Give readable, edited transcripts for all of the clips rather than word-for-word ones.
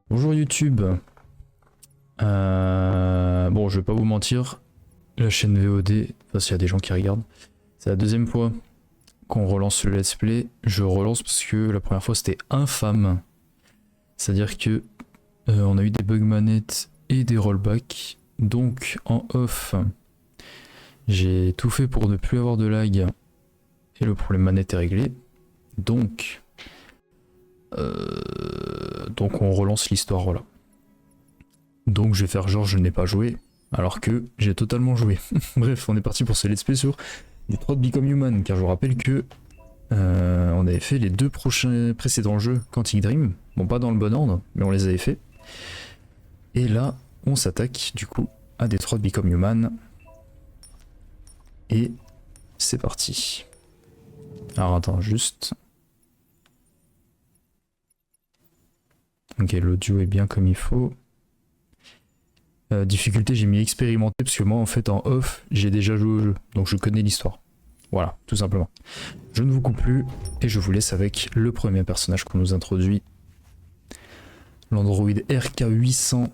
Bonjour YouTube. Bon, je vais pas vous mentir, la chaîne VOD, enfin s'il y a des gens qui regardent, c'est la deuxième fois qu'on relance le let's play. Je relance parce que la première fois c'était infâme. C'est-à-dire que on a eu des bugs manettes et des rollbacks. Donc en off, j'ai tout fait pour ne plus avoir de lag et le problème manette est réglé. Donc on relance l'histoire, voilà. Donc je vais faire genre je n'ai pas joué, alors que j'ai totalement joué. Bref, on est parti pour ce let's play sur Detroit Become Human, car je vous rappelle que on avait fait les deux précédents jeux Quantic Dream. Bon, pas dans le bon ordre, mais on les avait fait. Et là, on s'attaque du coup à Detroit Become Human. Et c'est parti. Alors attends, juste... Ok, l'audio est bien comme il faut. Difficulté, j'ai mis expérimenté parce que moi en fait en off j'ai déjà joué au jeu, donc je connais l'histoire. Voilà, tout simplement. Je ne vous coupe plus et je vous laisse avec le premier personnage qu'on nous introduit. L'Android RK800.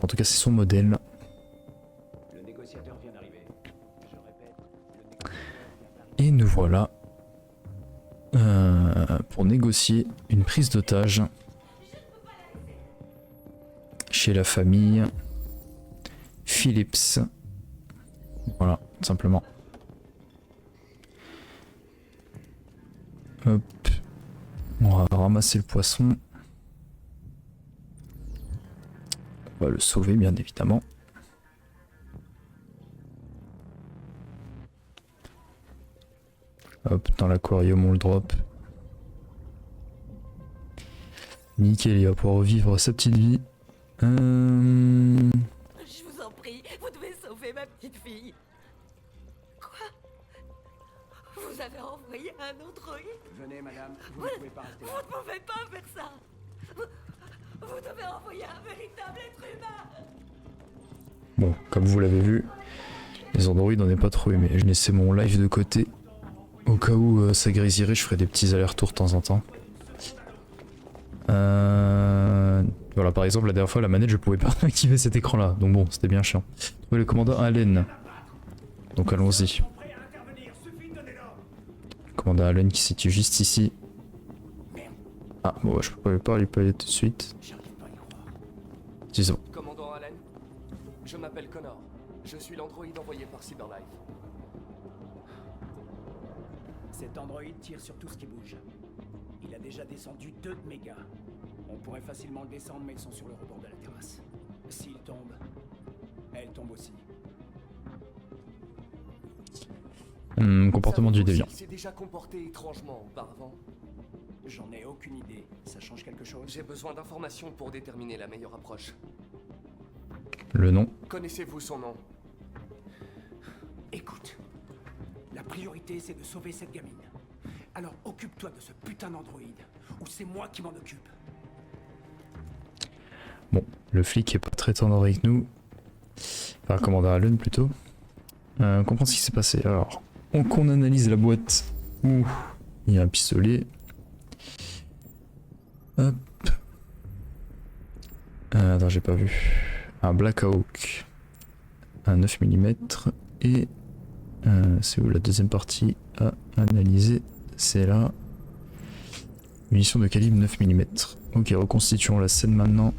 En tout cas c'est son modèle. Le négociateur vient d'arriver. Je répète, le négociateur Et nous voilà pour négocier une prise d'otage chez la famille Phillips. Voilà, tout simplement. Hop. On va ramasser le poisson. On va le sauver, bien évidemment. Hop, dans l'aquarium, on le drop. Nickel, il va pouvoir revivre sa petite vie. Je vous en prie, vous devez sauver ma petite fille. Quoi? Vous avez envoyé un androïde? Venez, madame, vous ne pouvez pas rester Vous là. ne pouvez pas faire ça. Vous devez envoyer un véritable être humain. Bon, comme vous l'avez vu, les androïdes on n'est pas trouvé, mais je laissais mon live de côté. Au cas où ça grisirait, je ferai des petits allers-retours de temps en temps. Voilà, par exemple, la dernière fois, la manette, je pouvais pas activer cet écran-là. Donc bon, c'était bien chiant. Trouver le commandant Allen. Donc allons-y. Commandant Allen qui se situe juste ici. Ah, bon, je peux pas lui parler tout de suite. Disons. Commandant Allen, je m'appelle Connor. Je suis l'androïde envoyé par Cyberlife. Cet androïde tire sur tout ce qui bouge. Il a déjà descendu 2 de mes gars. On pourrait facilement le descendre, mais ils sont sur le rebord de la terrasse. S'il tombe, elle tombe aussi. Comportement du déviant. Il s'est déjà comporté étrangement auparavant. J'en ai aucune idée. Ça change quelque chose? J'ai besoin d'informations pour déterminer la meilleure approche. Le nom. Connaissez-vous son nom? Écoute, la priorité c'est de sauver cette gamine. Alors occupe-toi de ce putain d'androïde, ou c'est moi qui m'en occupe. Bon, le flic est pas très tendre avec nous. Enfin, commandant Allen plutôt. Comprendre ce qui s'est passé. Alors, qu'on analyse la boîte où il y a un pistolet. Hop. Attends, j'ai pas vu. Un Black Hawk. Un 9 mm. Et c'est où la deuxième partie à analyser? C'est là. Munitions de calibre 9 mm. Ok, reconstituons la scène maintenant.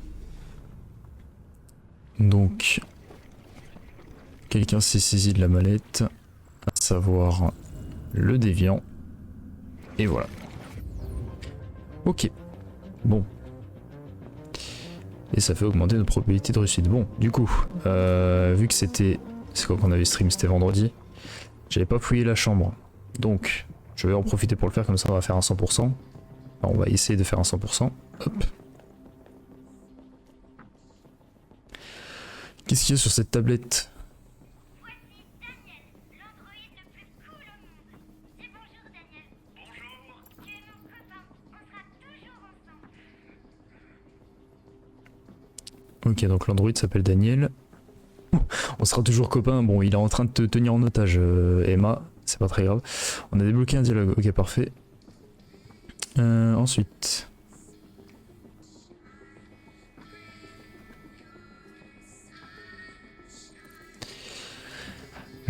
Donc, quelqu'un s'est saisi de la mallette, à savoir le déviant. Et voilà. Ok. Bon. Et ça fait augmenter notre probabilité de réussite. Bon, du coup, vu que c'était... C'est quoi qu'on avait stream? C'était vendredi. J'avais pas fouillé la chambre. Donc, je vais en profiter pour le faire, comme ça on va faire un 100%. Enfin, on va essayer de faire un 100%. Hop. Qu'est-ce qu'il y a sur cette tablette? Voici Daniel, l'androïde le plus cool au monde. Dis bonjour Daniel. Bonjour. Tu es mon copain. On sera toujours ensemble. Ok, donc l'androïde s'appelle Daniel. On sera toujours copains. Bon, il est en train de te tenir en otage, Emma. C'est pas très grave. On a débloqué un dialogue. Ok, parfait. Ensuite.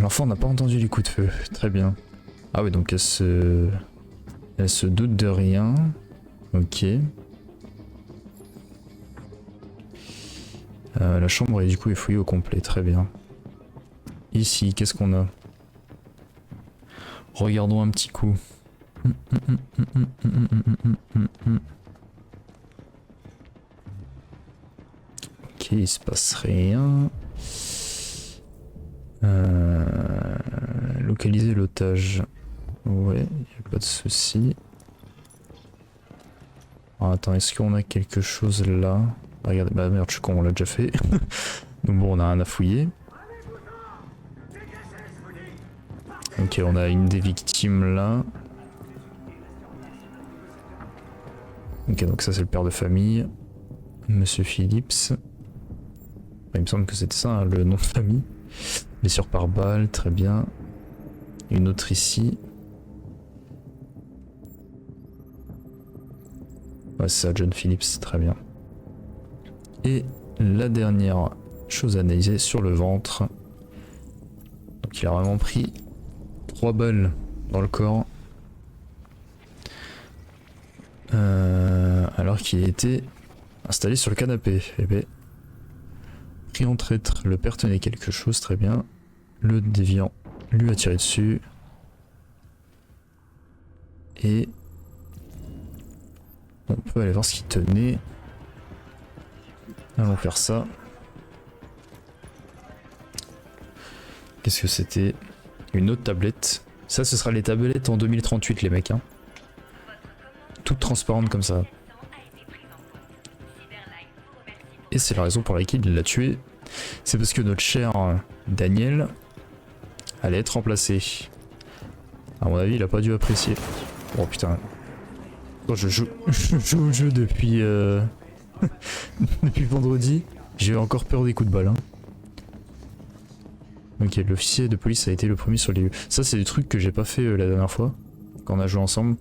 L'enfant n'a pas entendu les coups de feu. Très bien. Ah oui, donc elle se doute de rien. Ok. La chambre est du coup est fouillée au complet. Très bien. Ici, qu'est-ce qu'on a? Regardons un petit coup. Ok, il se passe rien. Localiser l'otage. Ouais, y a pas de souci. Alors, attends, est-ce qu'on a quelque chose là? Ah, regardez, bah merde, je suis con, on l'a déjà fait. Donc bon, on a rien à fouiller. Ok, on a une des victimes là. Ok, donc ça c'est le père de famille. Monsieur Phillips. Enfin, il me semble que c'était ça, hein, le nom de famille. Blessure par balle, très bien. Une autre ici. Ouais, c'est ça, John Phillips, très bien. Et la dernière chose à analyser sur le ventre. Donc il a vraiment pris 3 balles dans le corps. Alors qu'il était installé sur le canapé. Eh ben, pris en traître, le père tenait quelque chose, très bien. Le déviant lui a tiré dessus. Et on peut aller voir ce qu'il tenait. Allons faire ça. Qu'est-ce que c'était? Une autre tablette. Ça, ce sera les tablettes en 2038, les mecs. Hein. Toutes transparentes comme ça. Et c'est la raison pour laquelle il l'a tué. C'est parce que notre cher Daniel allait être remplacé. À mon avis, il a pas dû apprécier. Oh putain. Quand je joue au jeu depuis depuis vendredi, j'ai encore peur des coups de balle. Hein. Ok, l'officier de police a été le premier sur les lieux. Ça, c'est des trucs que j'ai pas fait la dernière fois quand on a joué ensemble.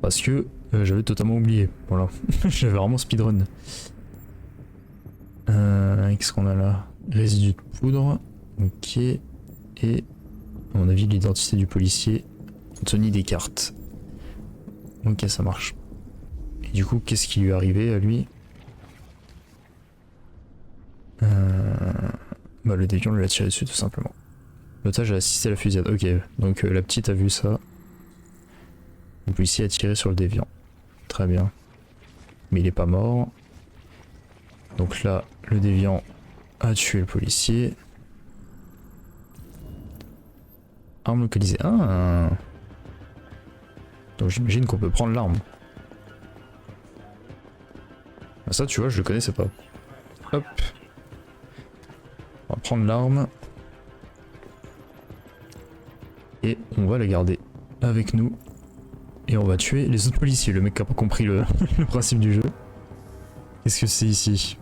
Parce que j'avais totalement oublié. Voilà. J'avais vraiment speedrun. Qu'est-ce qu'on a là? Résidu de poudre. Ok. Et à mon avis, l'identité du policier. Anthony Descartes. Ok, ça marche. Et du coup, qu'est-ce qui lui est arrivé à lui? Bah, le déviant lui a tiré dessus tout simplement. L'otage a assisté à la fusillade. Ok, donc la petite a vu ça. Le policier a tiré sur le déviant. Très bien. Mais il est pas mort. Donc là, le déviant a tué le policier. Arme localisée. Ah. Donc j'imagine qu'on peut prendre l'arme. Ah, ça, tu vois, je le connaissais pas. Hop. On va prendre l'arme. Et on va la garder avec nous. Et on va tuer les autres policiers. Le mec qui a pas compris le principe du jeu. Qu'est-ce que c'est ici?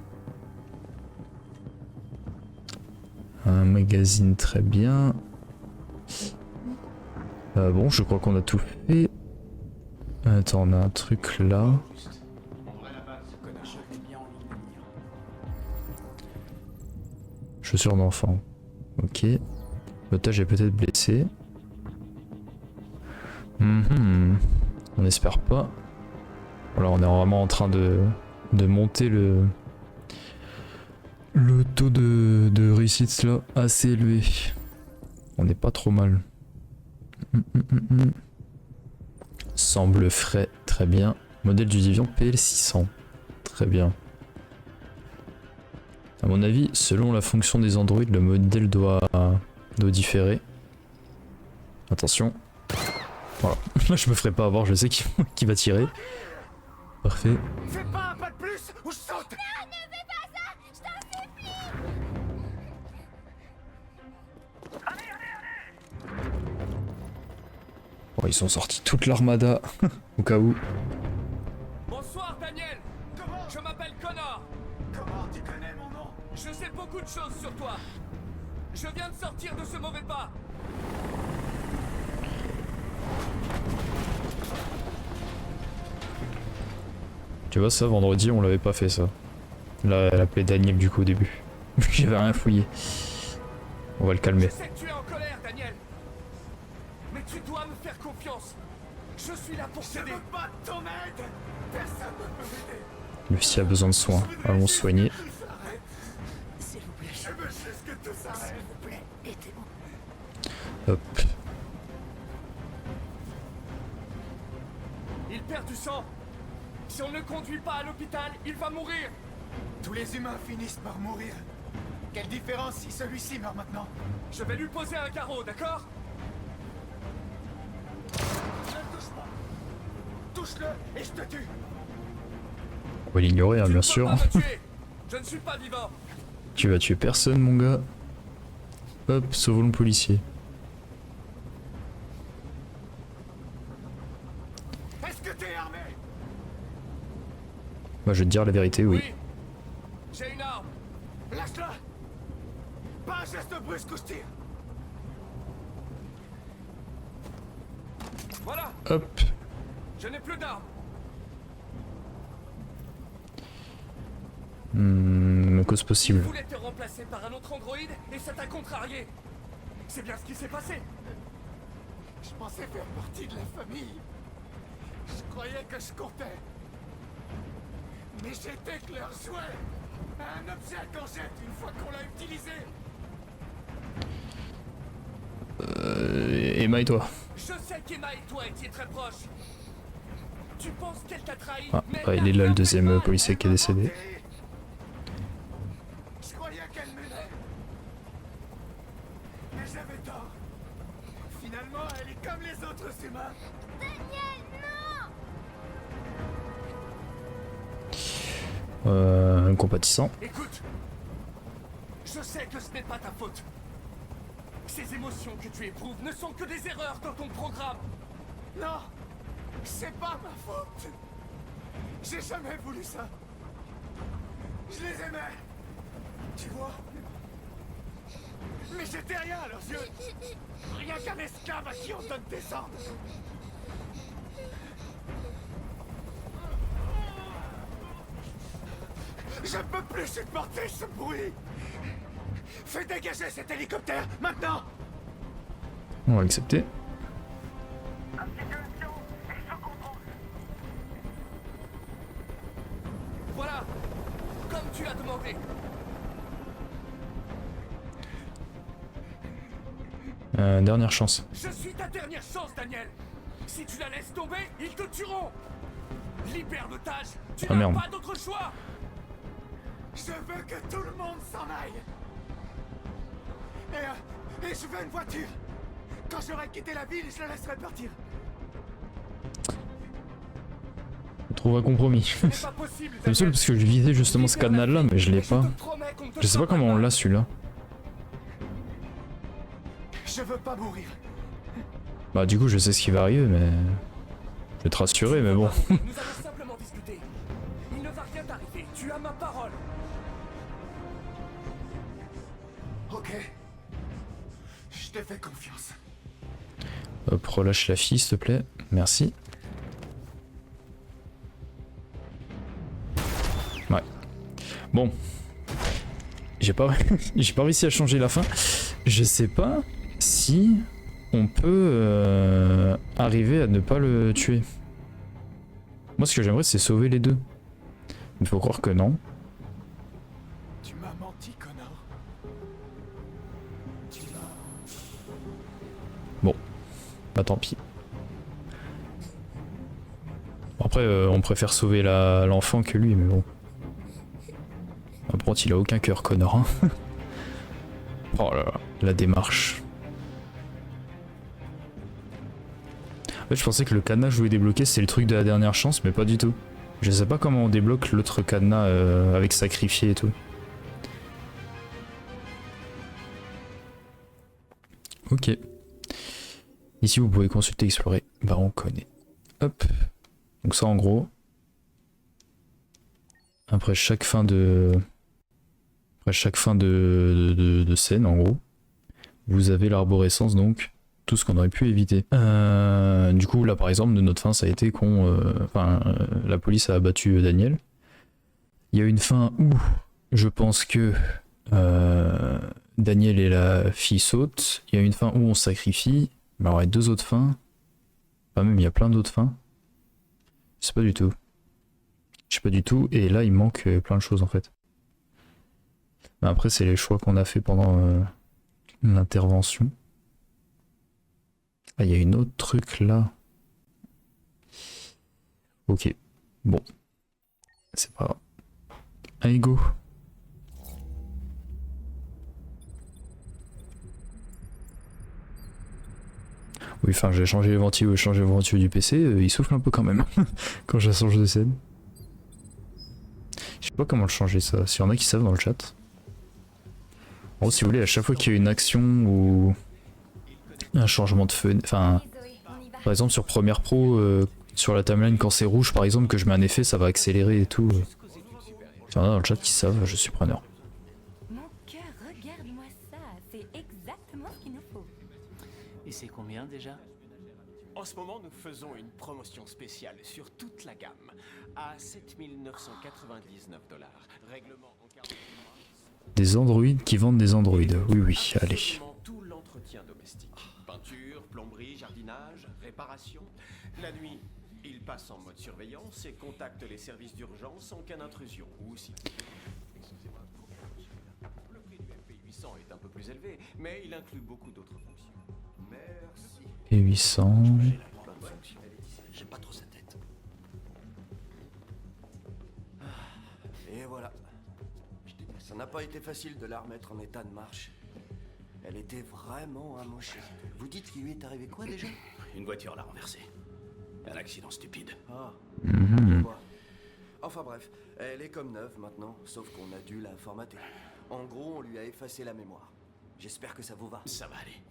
Un magazine, très bien. Bon, je crois qu'on a tout fait. Attends, on a un truc là. Chaussures d'enfant. Ok. L'otage est peut-être blessé. On espère pas. Voilà, on est vraiment en train de monter le taux de réussite là assez élevé. On n'est pas trop mal. Semble frais, très bien. Modèle du déviant PL600. Très bien. À mon avis, selon la fonction des androïdes, le modèle doit différer. Attention. Voilà. Là, je me ferai pas avoir, je sais qui va tirer. Parfait. Fais pas un pas de plus ou je saute. Non, ne fais pas ça, je t'en supplie. Bon, ils sont sortis toute l'armada, au cas où. Bonsoir, Daniel. Je m'appelle Connor. Comment tu connais mon nom? Je sais beaucoup de choses sur toi. Je viens de sortir de ce mauvais pas. Tu vois, ça, vendredi, on l'avait pas fait, ça. Là, elle appelait Daniel, du coup, au début. J'avais rien fouillé. On va le calmer. Je sais que tu es en colère, Daniel. Mais tu dois me faire confiance. Je suis là pour t'aider. Je veux pas de ton aide. Personne ne peut m'aider. Lucie a besoin de soins. Allons soigner. S'il vous plaît, Je veux juste que tout s'arrête. s'il vous plaît, aidez-moi. Hop. Il perd du sang. Si on ne le conduit pas à l'hôpital, il va mourir. Tous les humains finissent par mourir. Quelle différence si celui-ci meurt maintenant? Je vais lui poser un carreau, d'accord? Ne le touche pas. Touche-le et je te tue. On va l'ignorer, hein, Tu bien ne sûr. peux pas me tuer. Je ne suis pas vivant. Tu vas tuer personne, mon gars. Hop, sauvons le policier. Est-ce que t'es armé? Moi, je vais te dire la vérité, oui. J'ai une arme. Lâche-la. Pas un geste brusque ou je tire. Voilà. Hop. Je n'ai plus d'arme. Cause possible. Tu voulais te remplacer par un autre androïde et ça t'a contrarié. C'est bien ce qui s'est passé. Je pensais faire partie de la famille. Je croyais que je comptais. Mais j'étais que leur jouet. Un objet qu'on jette une fois qu'on l'a utilisé. Emma et toi. Je sais qu'Emma et toi étiez très proches. Tu penses qu'elle t'a trahi, Ah, mais bah, elle il est t'a là, le fait deuxième mal. policier qui est décédé. Je croyais qu'elle m'aimait. Mais j'avais tort. Finalement, elle est comme les autres humains. Compatissant. Écoute, je sais que ce n'est pas ta faute. Ces émotions que tu éprouves ne sont que des erreurs dans ton programme. Non, c'est pas ma faute. J'ai jamais voulu ça. Je les aimais. Tu vois? Mais j'étais rien à leurs yeux. Rien qu'un esclave à qui on donne des ordres. Je peux plus supporter ce bruit. Fais dégager cet hélicoptère, maintenant. On va l'accepter. Voilà, comme tu as demandé. Dernière chance. Je suis ta dernière chance, Daniel. Si tu la laisses tomber, ils te tueront. Libère l'otage. Tu Ah, n'as merde. pas d'autre choix. Je veux que tout le monde s'en aille. Et je veux une voiture. Quand j'aurai quitté la ville, je la laisserai partir. On trouve un compromis. Ce n'est pas possible, C'est le seul Daniel. parce que je visais justement ce Libère la cadenas là, ville, mais je l'ai et pas. te promets qu'on ne te Je sais pas fera comment on mal. l'a celui-là. Je veux pas mourir. Bah du coup je sais ce qui va arriver mais... Je vais te rassurer mais bon. Nous allons simplement discuter. Il ne va rien t'arriver. Tu as ma parole. Ok. Je te fais confiance. Hop, relâche la fille s'il te plaît. Merci. Ouais. Bon. J'ai pas... J'ai pas réussi à changer la fin. Je sais pas si on peut arriver à ne pas le tuer. Moi ce que j'aimerais c'est sauver les deux. Il faut croire que non. Tu m'as menti, connard. Tu m'as... Bon. Bah tant pis. Bon, après on préfère sauver l'enfant que lui mais bon. Par contre il a aucun cœur connard hein. Oh là là, la démarche. En fait je pensais que le cadenas que je voulais débloquer c'est le truc de la dernière chance mais pas du tout. Je sais pas comment on débloque l'autre cadenas avec sacrifié et tout. Ok. Ici vous pouvez consulter, explorer. Bah on connaît. Hop. Donc ça en gros. Après chaque fin de... de scène en gros. Vous avez l'arborescence donc. Tout ce qu'on aurait pu éviter. Du coup là par exemple de notre fin ça a été qu'on... la police a abattu Daniel. Il y a une fin où je pense que Daniel et la fille sautent. Il y a une fin où on se sacrifie. Mais alors il y a 2 autres fins. Enfin même il y a plein d'autres fins. Je sais pas du tout. Je sais pas du tout. Et là il manque plein de choses en fait. Mais après c'est les choix qu'on a fait pendant l'intervention. Ah il y a une autre truc là. Ok. Bon. C'est pas grave. Allez go. Oui, enfin, j'ai changé les ventilos du PC, il souffle un peu quand même quand je change de scène. Je sais pas comment le changer ça, s'il y en a qui savent dans le chat. En gros, si vous voulez, à chaque fois qu'il y a une action ou un changement de feu, enfin, par exemple sur Premiere Pro, sur la timeline quand c'est rouge par exemple, que je mets un effet, ça va accélérer et tout. S'il y en a dans le chat qui savent, je suis preneur. Mon cœur, regarde-moi ça. C'est exactement ce qu'il nous faut. Et c'est combien déjà? En ce moment, nous faisons une promotion spéciale sur toute la gamme à 7 999 $. Règlement en 40 mois. Des androïdes qui vendent des androïdes. Oui, oui, allez. Absolument tout l'entretien domestique. Peinture, plomberie, jardinage, réparation. La nuit, il passe en mode surveillance et contacte les services d'urgence en cas d'intrusion. Ou si... Excusez-moi, le prix du MP800 est un peu plus élevé, mais il inclut beaucoup d'autres fonctions. Merci. Et 800. J'ai pas trop sa tête. Et voilà. Ça n'a pas été facile de la remettre en état de marche. Elle était vraiment amochée. Vous dites qu'il lui est arrivé quoi déjà? Une voiture l'a renversée. Un accident stupide. Ah. Mhm. Quoi. Enfin bref, elle est comme neuve maintenant, sauf qu'on a dû la formater. En gros, on lui a effacé la mémoire. J'espère que ça vous va. Ça va aller.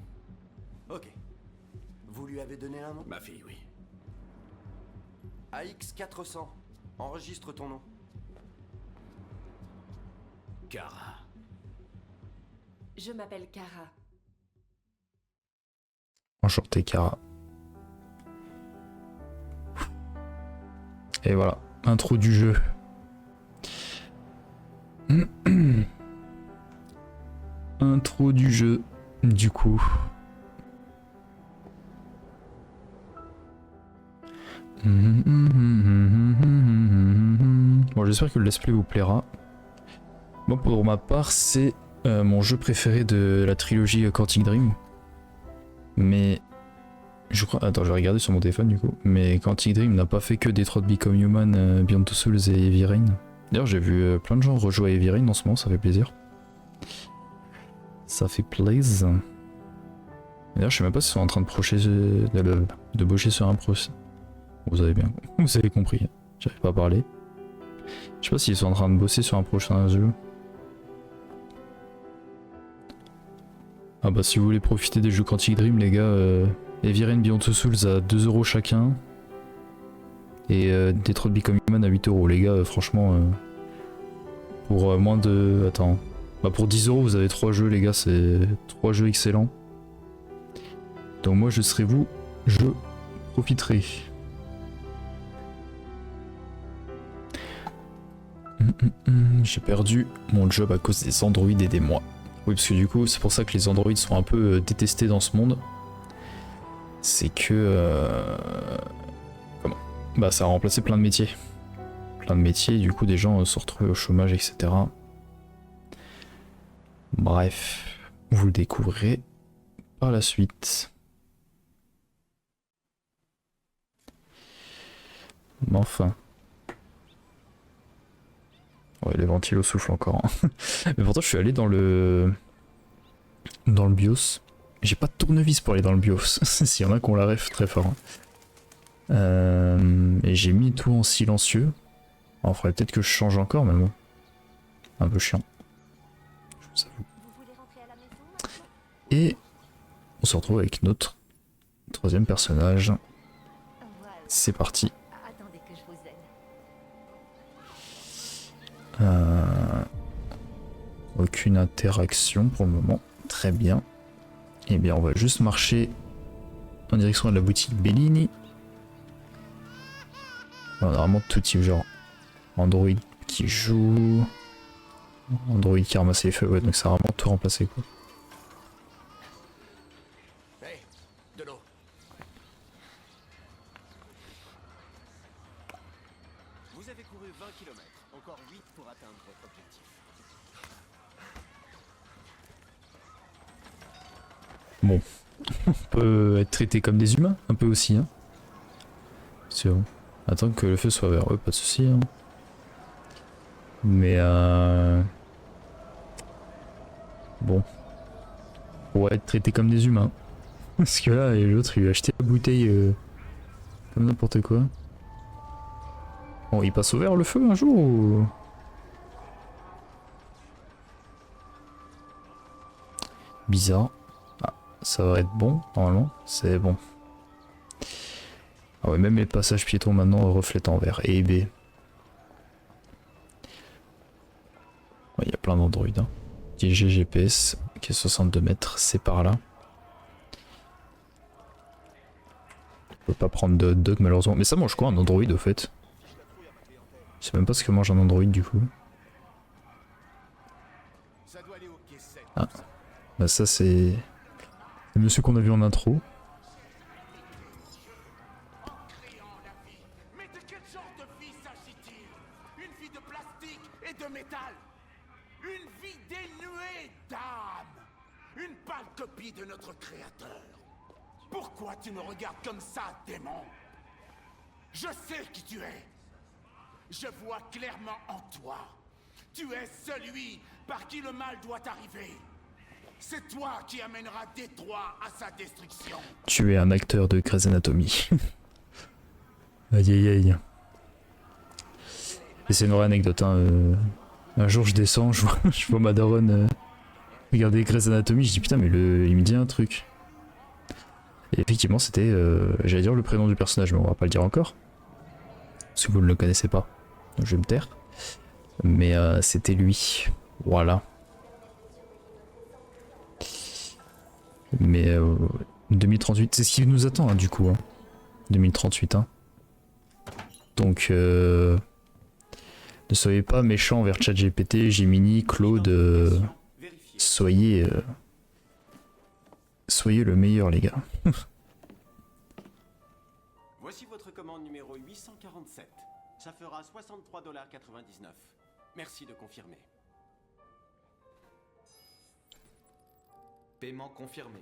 Ok. Vous lui avez donné un nom? Ma fille, oui. AX400. Enregistre ton nom. Kara. Je m'appelle Kara. Enchanté, Kara. Et voilà, intro du jeu. Intro du jeu, du coup. Bon, j'espère que le let's play vous plaira. Bon, pour ma part, c'est mon jeu préféré de la trilogie Quantic Dream. Mais je crois... Attends, je vais regarder sur mon téléphone du coup. Mais Quantic Dream n'a pas fait que Detroit Become Human, Beyond Two Souls et Heavy Rain. D'ailleurs, j'ai vu plein de gens rejouer à Heavy Rain en ce moment, ça fait plaisir. Ça fait plaisir. D'ailleurs, je sais même pas s'ils sont en train de bosser sur un procès. Vous avez bien... Vous avez compris. J'arrive pas à parler. Je sais pas s'ils sont en train de bosser sur un prochain jeu. Ah bah si vous voulez profiter des jeux Quantic Dream les gars, Heavy Rain Beyond Two Souls à 2 € chacun. Et Detroit Become Human à 8 € les gars, franchement pour moins de... Attends. Bah pour 10 € vous avez 3 jeux les gars, c'est 3 jeux excellents. Donc moi je serai vous, je profiterai. J'ai perdu mon job à cause des androïdes et des moi. Oui, parce que du coup, c'est pour ça que les androïdes sont un peu détestés dans ce monde. C'est que... Comment? Bah, ça a remplacé plein de métiers. Plein de métiers, du coup, des gens se retrouvent au chômage, etc. Bref, vous le découvrirez par la suite. Mais enfin... Ouais, les ventilos soufflent encore. Hein. Mais pourtant, je suis allé dans le BIOS. J'ai pas de tournevis pour aller dans le BIOS. S'il y en a qui ont la ref très fort. Hein. Et j'ai mis tout en silencieux. Alors, faudrait peut-être que je change encore, mais bon. Un peu chiant. Je vous avoue. Et on se retrouve avec notre troisième personnage. C'est parti. Attendez que je vous aide. Aucune interaction pour le moment. Très bien. Et bien on va juste marcher en direction de la boutique Bellini. On a vraiment tout type, genre Android qui joue, Android qui ramasse les feux, ouais, donc ça a vraiment tout remplacé quoi. Hey, de l'eau. Vous avez couru 20 km, encore 8 pour atteindre votre objectif. Bon, on peut être traité comme des humains, un peu aussi, hein. C'est bon. Attends que le feu soit vert, ouais, pas de soucis, hein. Mais bon, on va être traité comme des humains. Parce que là, l'autre il lui a acheté la bouteille comme n'importe quoi. Bon, il passe au vert le feu un jour ou... Bizarre. Ah, ça va être bon, normalement. C'est bon. Ah ouais, même les passages piétons maintenant reflètent en vert. Et B. Il y a plein d'androïdes. Hein. DG GPS qui est 62 mètres, c'est par là. On peut pas prendre de hot dog malheureusement. Mais ça mange quoi un androïde au fait? Je sais même pas ce que mange un androïde du coup. Ah, bah ça c'est le monsieur qu'on a vu en intro. Mais de quel genre de vie s'agit-il? Une vie de plastique et de métal? Une vie dénuée d'âme? Une pâle copie de notre créateur? Pourquoi tu me regardes comme ça, démon? Je sais qui tu es. Je vois clairement en toi. Tu es celui par qui le mal doit arriver. C'est toi qui amènera Détroit à sa destruction. Tu es un acteur de Grey's Anatomy. Aïe aïe aïe. Et c'est une vraie anecdote, hein. Un jour je descends, je vois ma daronne regarder Grey's Anatomy, je dis putain mais il me dit un truc. Et effectivement c'était, j'allais dire le prénom du personnage mais on va pas le dire encore. Si vous ne le connaissez pas, donc je vais me taire. Mais c'était lui, voilà. Mais 2038, c'est ce qui nous attend hein, du coup. Hein. 2038 hein. Donc ne soyez pas méchants envers ChatGPT, Gemini, Claude. Soyez le meilleur les gars. Voici votre commande numéro 847. Ça fera 63,99$. Merci de confirmer. Paiement confirmé.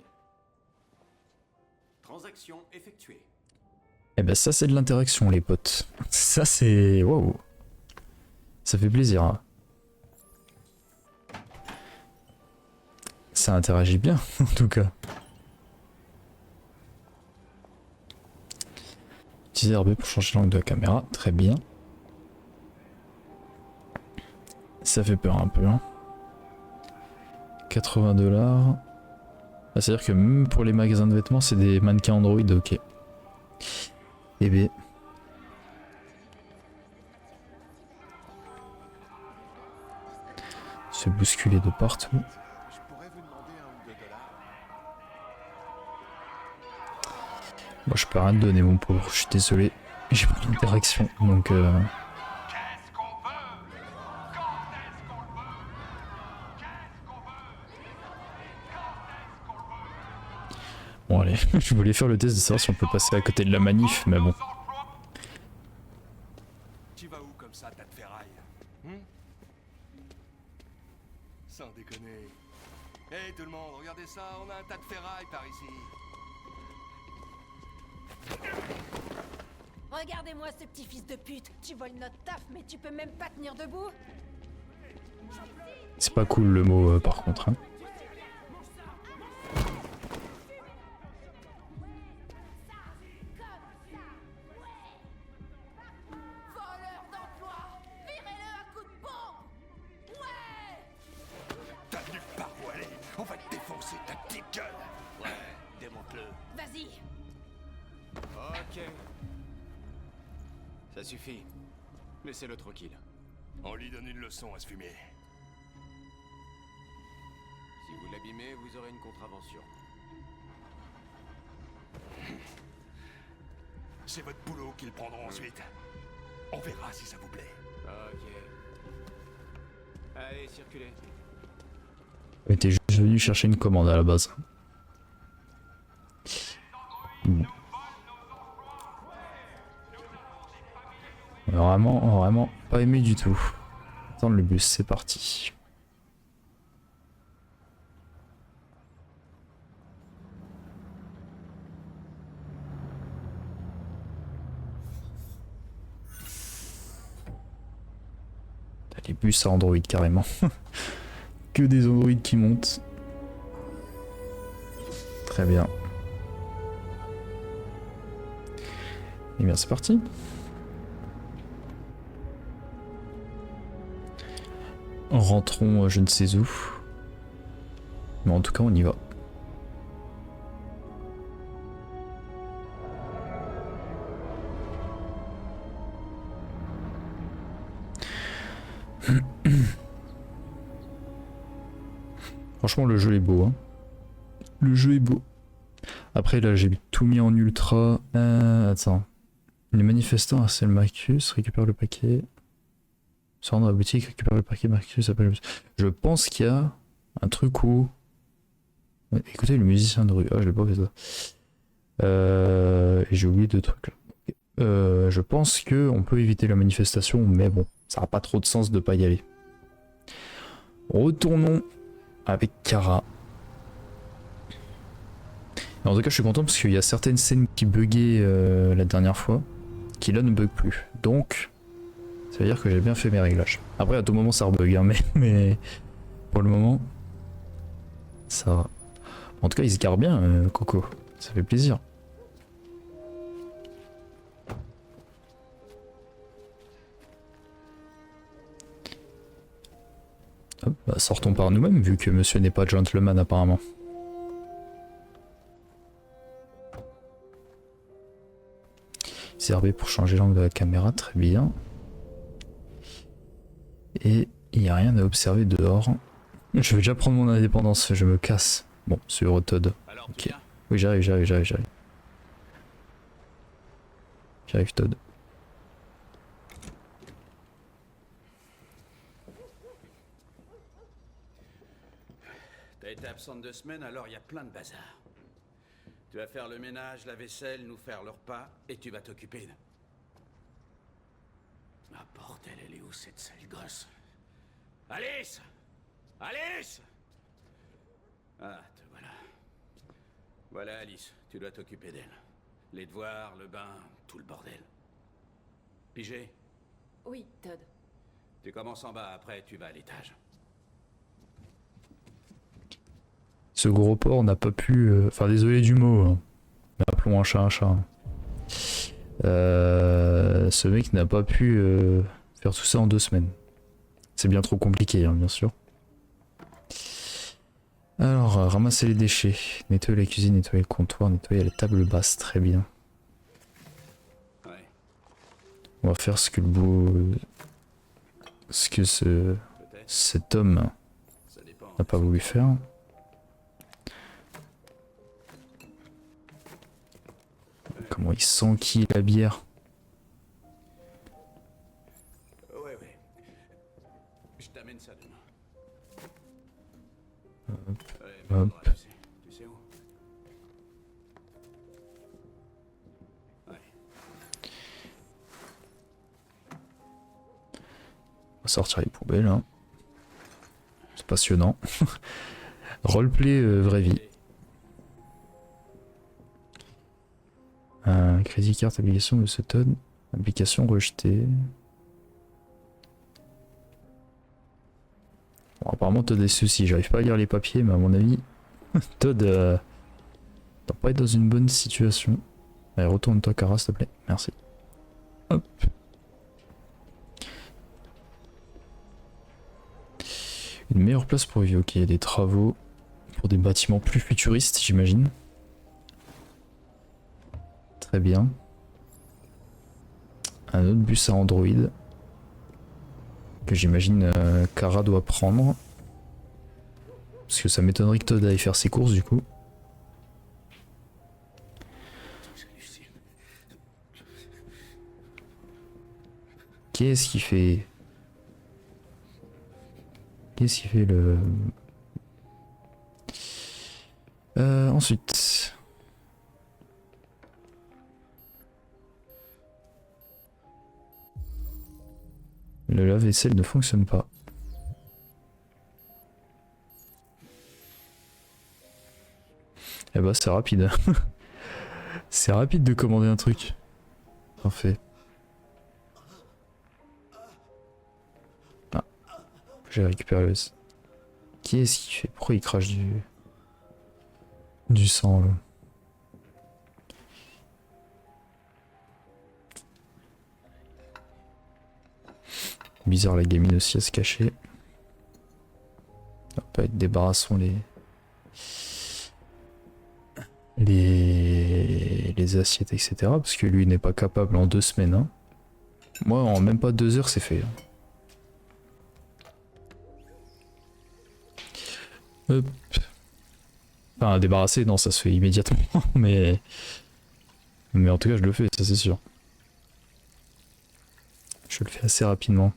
Transaction effectuée. Et ben ça c'est de l'interaction les potes. Ça c'est... Waouh. Ça fait plaisir. Hein. Ça interagit bien en tout cas. Utiliser RB pour changer l'angle de la caméra, très bien. Ça fait peur un peu. Hein. 80$. Ah, c'est-à-dire que même pour les magasins de vêtements, c'est des mannequins Android, ok. Eh bien. Se bousculer de partout. Moi je peux rien te donner mon pauvre, je suis désolé. J'ai pas d'interaction donc Bon allez, je voulais faire le test de savoir si on peut passer à côté de la manif, mais bon. Tu vas où comme ça, tas de ferraille? Sans déconner. Hey tout le monde, regardez ça, on a un tas de ferraille par ici. Regardez-moi ce petit fils de pute. Tu voles notre taf, mais tu peux même pas tenir debout. C'est pas cool le mot par contre. Hein. Voleur d'emploi, virez-le à coups de bombe. Ouais. T'as nulle part où aller, on va te défoncer ta petite gueule. Ouais, démonte-le. Vas-y. Ok. Ça suffit. Laissez-le tranquille. On lui donne une leçon à ce fumier. Si vous l'abîmez, vous aurez une contravention. C'est votre boulot qu'ils prendront ensuite. On verra si ça vous plaît. Ok. Allez, circulez. On était juste venu chercher une commande à la base. Vraiment pas aimé du tout. Attends le bus, c'est parti. T'as les bus à Android carrément. Que des Android qui montent. Très bien. Et bien c'est parti. Rentrons je ne sais où. Mais en tout cas on y va. Franchement le jeu est beau hein. Le jeu est beau. Après là j'ai tout mis en ultra. Attends. Les manifestants harcèlent Marcus, récupère le paquet. Se rendre à la boutique, récupère le paquet, Marcus appelle. Je pense qu'il y a un truc où. Ouais, écoutez le musicien de rue. Ah je l'ai pas fait ça. Et j'ai oublié deux trucs là. Je pense que on peut éviter la manifestation, mais bon, ça n'a pas trop de sens de pas y aller. Retournons avec Kara. Et en tout cas, je suis content parce qu'il y a certaines scènes qui buggaient la dernière fois, qui là ne bug plus. Donc, ça veut dire que j'ai bien fait mes réglages. Après, à tout moment, ça rebug, hein, mais pour le moment, ça va. En tout cas, il se gare bien, Coco. Ça fait plaisir. Hop, bah, sortons par nous-mêmes, vu que monsieur n'est pas gentleman apparemment. Servez pour changer l'angle de la caméra, très bien. Et il n'y a rien à observer dehors. Je vais déjà prendre mon indépendance, je me casse. Bon, sur Todd. Alors, Ok. tu viens ? Oui, j'arrive. J'arrive Todd. T'as été absente 2 semaines, alors il y a plein de bazar. Tu vas faire le ménage, la vaisselle, nous faire le repas, et tu vas t'occuper de... Ah bordel, elle est où cette sale gosse? Alice! Alice! Ah, te voilà. Voilà Alice, tu dois t'occuper d'elle. Les devoirs, le bain, tout le bordel. Pigé? Oui, Todd. Tu commences en bas, après tu vas à l'étage. Ce gros porc n'a pas pu... Enfin, désolé du mot, hein, mais appelons un chat un chat. Ce mec n'a pas pu faire tout ça en 2 semaines. C'est bien trop compliqué, hein, bien sûr. Alors, ramasser les déchets, nettoyer la cuisine, nettoyer le comptoir, nettoyer la table basse, très bien. Ouais. On va faire ce que le beau... Ce que Peut-être. cet homme Ça dépend. n'a pas voulu faire. Comment il s'enquille la bière. Ouais. Je t'amène ça demain. Ouais, mais hop. tu sais où? Ouais. On va sortir les poubelles. Hein. C'est passionnant. Roleplay vraie vie. Crédit carte, application de Sutton. Application rejetée. Bon, apparemment Todd a des soucis. J'arrive pas à lire les papiers, mais à mon avis, Todd doit pas être dans une bonne situation. Allez, retourne-toi, Kara, s'il te plaît. Merci. Hop. Une meilleure place pour vivre. Ok, il y a des travaux pour des bâtiments plus futuristes, j'imagine. Très bien. Un autre bus à Android que j'imagine Kara doit prendre. Parce que ça m'étonnerait que Todd aille faire ses courses du coup. Qu'est-ce qu'il fait? Qu'est-ce qu'il fait le... Ensuite... Le lave-vaisselle ne fonctionne pas. Eh bah c'est rapide. C'est rapide de commander un truc. Parfait. Ah. J'ai récupéré le... Qui est-ce qui fait? Pourquoi il crache du sang là? Bizarre la gamine aussi à se cacher. Hop, avec débarrassons les assiettes, etc. Parce que lui n'est pas capable en 2 semaines. Hein. Moi, en même pas 2 heures, c'est fait. Hop. Enfin, débarrasser, non, ça se fait immédiatement. mais en tout cas, je le fais, ça c'est sûr. Je le fais assez rapidement.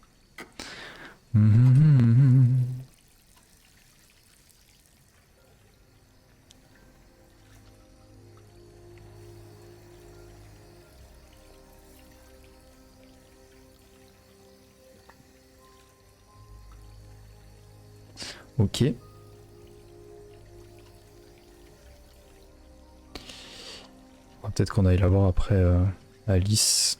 Ok. Peut-être qu'on aille la voir après Alice.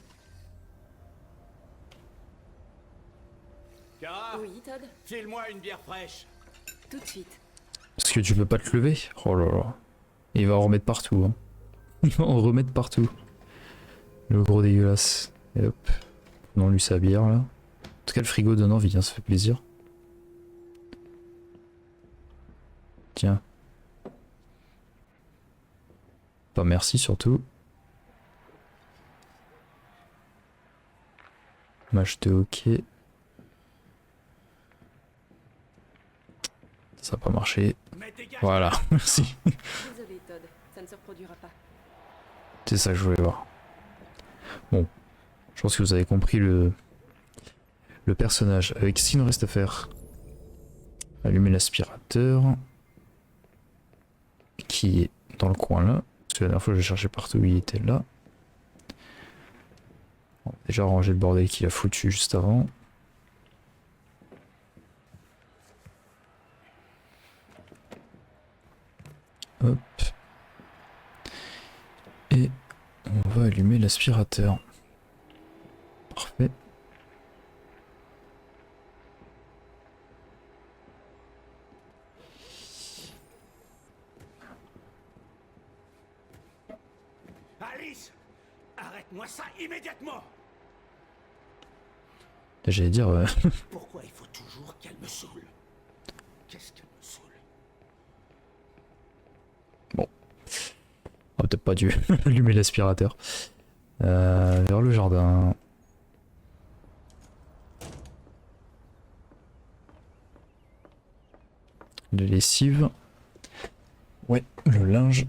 Kara, Oui, Todd? file-moi une bière fraîche. Tout de suite. Parce que tu peux pas te lever. Oh là là. Il va en remettre partout. Hein. Il va en remettre partout. Le gros dégueulasse. Et hop. Prenons-lui sa bière là. En tout cas, le frigo donne envie, hein, ça fait plaisir. Tiens. Pas merci surtout. Match de hockey. Ça n'a pas marché. Voilà, merci. Désolé, Todd. Ça ne se reproduira pas. C'est ça que je voulais voir. Bon. Je pense que vous avez compris le personnage. Avec ce qu'il nous reste à faire. Allumer l'aspirateur. Qui est dans le coin là. Parce que la dernière fois je cherchais partout où il était là. On va déjà ranger le bordel qu'il a foutu juste avant. Hop. Et on va allumer l'aspirateur. Parfait. Alice, arrête-moi ça immédiatement. J'allais dire... Pourquoi il faut toujours qu'elle me saoule? Qu'est-ce qu'elle me saoule? Bon. On va peut-être pas dû allumer l'aspirateur. Vers le jardin. De lessive. Ouais, le linge.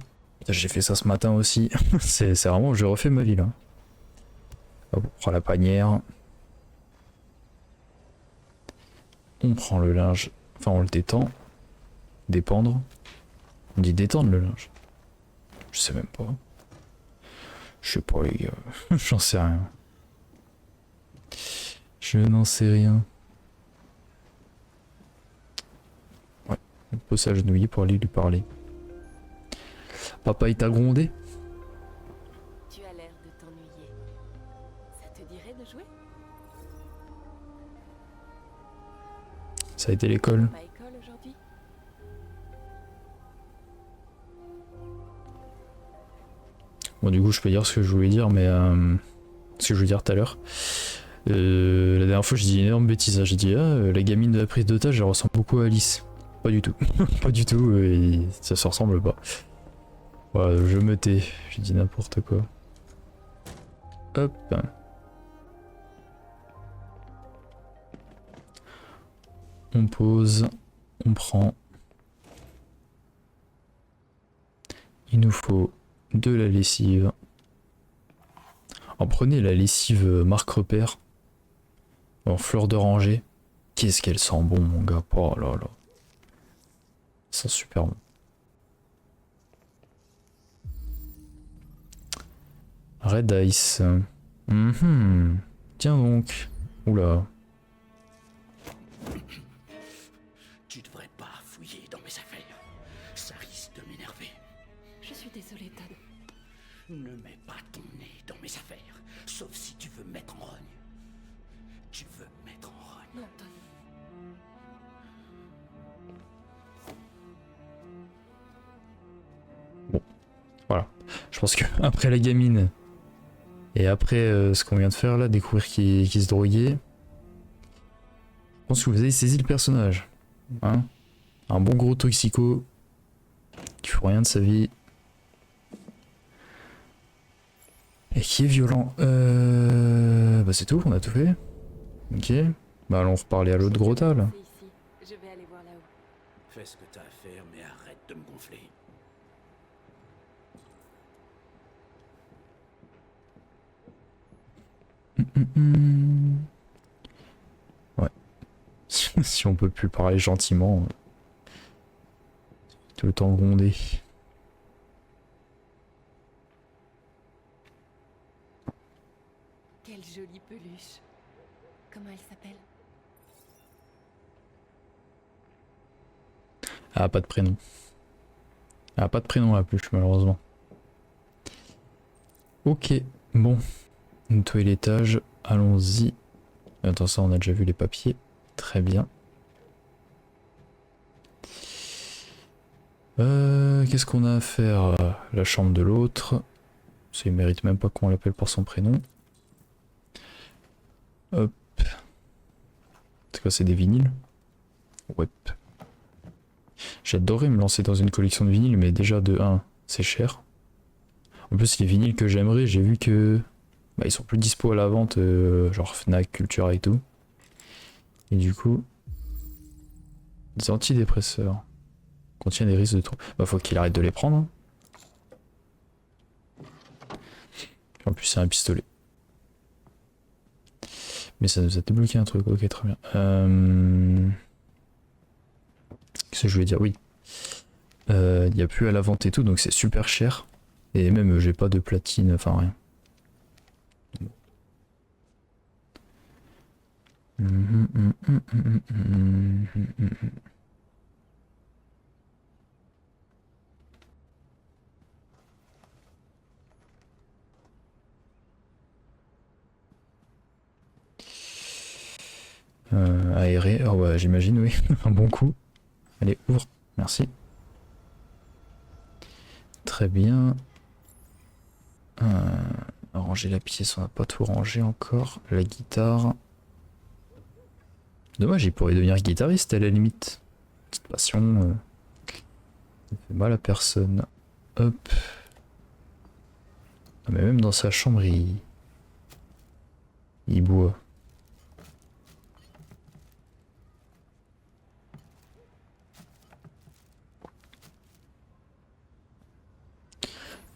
J'ai fait ça ce matin aussi. c'est vraiment, je refais ma vie là. Hop, on prend la panière. On prend le linge. Enfin, on le détend. Dépendre. On dit détendre le linge. Je sais même pas. Je sais pas les gars. J'en sais rien. Je n'en sais rien. Ouais, on peut s'agenouiller pour aller lui parler. Papa, il t'a grondé? Tu as l'air de t'ennuyer. Ça te dirait de jouer? Ça a été l'école. Pas école aujourd'hui? Bon, du coup, je peux dire ce que je voulais dire, mais ce que je voulais dire tout à l'heure. La dernière fois, j'ai dit une énorme bêtise. J'ai dit, la gamine de la prise d'otage, elle ressemble beaucoup à Alice. Pas du tout. Pas du tout, et ça se ressemble pas. Voilà, je me tais. J'ai dit n'importe quoi. Hop. On pose. On prend. Il nous faut de la lessive. En prenez la lessive marque repère. En fleur d'oranger. Qu'est-ce qu'elle sent bon, mon gars. Oh là là. Ça sent super bon. Red Ice. Tiens donc. Oula. Tu devrais pas fouiller dans mes affaires. Ça risque de m'énerver. Je suis désolée, Todd. Ne mets pas ton nez dans mes affaires, sauf si tu veux me mettre en rogne. Tu veux me mettre en rogne. Non, Todd. Voilà. Je pense que après la gamine et après ce qu'on vient de faire là, découvrir qu'il se droguait, je pense que vous avez saisi le personnage. Hein, un bon gros toxico qui fait rien de sa vie et qui est violent. Bah c'est tout, on a tout fait. Ok. Bah allons reparler à l'autre gros tas là. C'est ici. Je vais aller voir là-haut. Fais ce que t'as à faire, mais arrête de me gonfler. Ouais. Si on peut plus parler gentiment. Tout le temps gronder. Quelle jolie peluche. Comment elle s'appelle? Ah, pas de prénom. Ah, pas de prénom la peluche, malheureusement. Ok, bon. Nettoyer l'étage, allons-y. Attends, ça, on a déjà vu les papiers. Très bien. Qu'est-ce qu'on a à faire? La chambre de l'autre. Ça, il mérite même pas qu'on l'appelle pour son prénom. Hop. C'est quoi, c'est des vinyles? Ouais. J'adorerais me lancer dans une collection de vinyles, mais déjà de 1, c'est cher. En plus, les vinyles que j'aimerais, j'ai vu que bah, ils sont plus dispo à la vente, genre Fnac, Cultura et tout. Et du coup, des antidépresseurs contiennent des risques de trop. Bah, faut qu'il arrête de les prendre. Hein. En plus, c'est un pistolet. Mais ça nous a débloqué un truc, ok, très bien. Qu'est-ce que je voulais dire? Oui. Il n'y a plus à la vente et tout, donc c'est super cher. Et même, j'ai pas de platine, enfin rien. Aéré, oh ouais, j'imagine, oui. Un bon coup. Allez, ouvre. Merci. Très bien. Ranger la pièce, on n'a pas tout rangé encore. La guitare. Dommage, il pourrait devenir guitariste à la limite. Petite passion. Ça fait mal à personne. Hop. Ah, mais même dans sa chambre, il boit.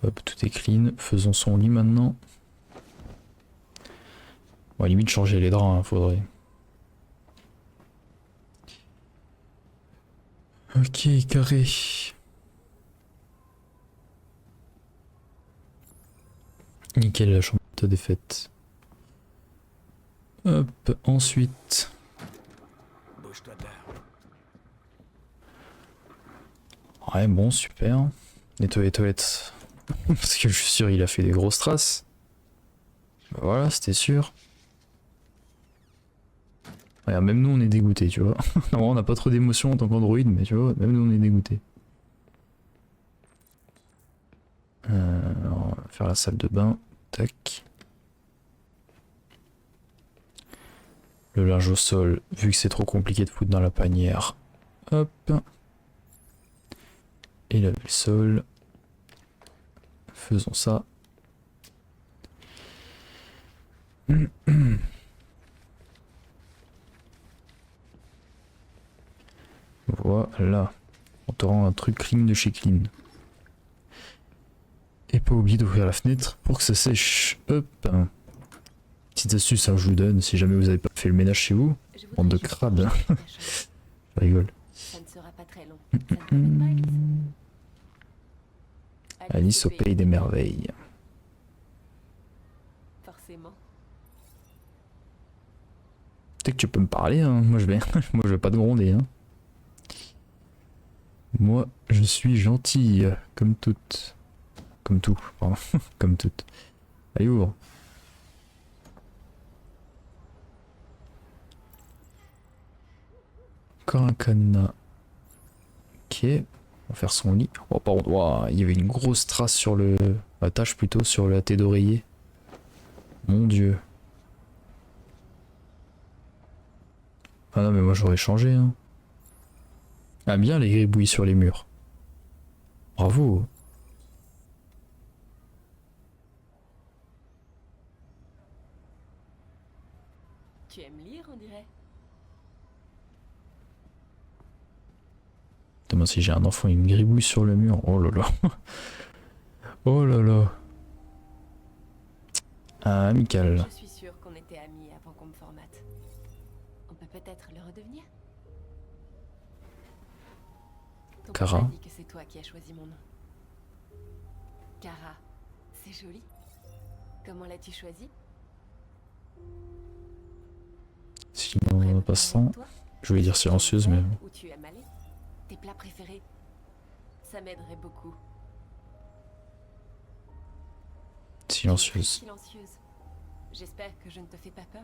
Hop, tout est clean. Faisons son lit maintenant. Bon, à limite changer les draps, hein, faudrait. Ok, carré. Nickel, la chambre de défaite. Hop, ensuite. Bouge-toi de là. Ouais, bon, super. Nettoyer les toilettes. Parce que je suis sûr, il a fait des grosses traces. Bah voilà, c'était sûr. Regarde, même nous, on est dégoûtés, tu vois. Non, on n'a pas trop d'émotions en tant qu'Android, mais tu vois, même nous, on est dégoûtés. On va faire la salle de bain. Tac. Le linge au sol, vu que c'est trop compliqué de foutre dans la panière. Hop. Et la sol. Faisons ça. Voilà. On te rend un truc clean de chez clean. Et pas oublier d'ouvrir la fenêtre pour que ça sèche. Hop. Petite astuce, hein, je vous donne, si jamais vous avez pas fait le ménage chez vous, Je bande de voudrais juste crabes. changer ta chambre. Je rigole. Ça ne sera pas très long. Ça ne t'embête pas, Alice au pays des merveilles. Forcément. Peut-être que tu peux me parler, hein. Moi je vais, moi je vais pas te gronder. Hein. Moi je suis gentille, comme toutes. Comme tout, pardon. Comme toutes. Allez, ouvre. Encore un cadenas. Ok, on va faire son lit. Oh, par contre, ouah, il y avait une grosse trace sur le... La tache plutôt, sur la tête d'oreiller. Mon dieu. Ah non mais moi j'aurais changé hein. Ah bien les gribouillis sur les murs. Bravo. Tu aimes lire, on dirait. Demain si j'ai un enfant il me gribouille sur le mur. Oh là là. Oh là là. Ah, amical. Je suis sûre qu'on était amis avant qu'on me formate. On peut peut-être le redevenir. Ton Kara. papa dit que c'est toi qui as choisi mon nom. Kara, c'est joli. Comment l'as-tu choisi? Sinon en passant, je voulais dire silencieuse mais... Où tu aimes aller? Tes plats préférés? Ça m'aiderait beaucoup. Silencieuse. Silencieuse. J'espère que je ne te fais pas peur.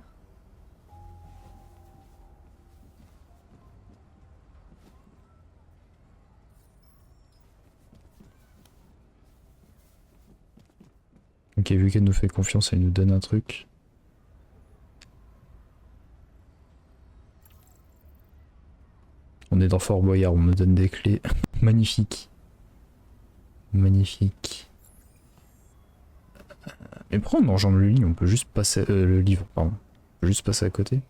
Ok, vu qu'elle nous fait confiance, elle nous donne un truc. On est dans Fort Boyard, on me donne des clés. Magnifique. Magnifique. Mais pourquoi on enjambe le lit? On peut juste passer... le livre, pardon. On peut juste passer à côté.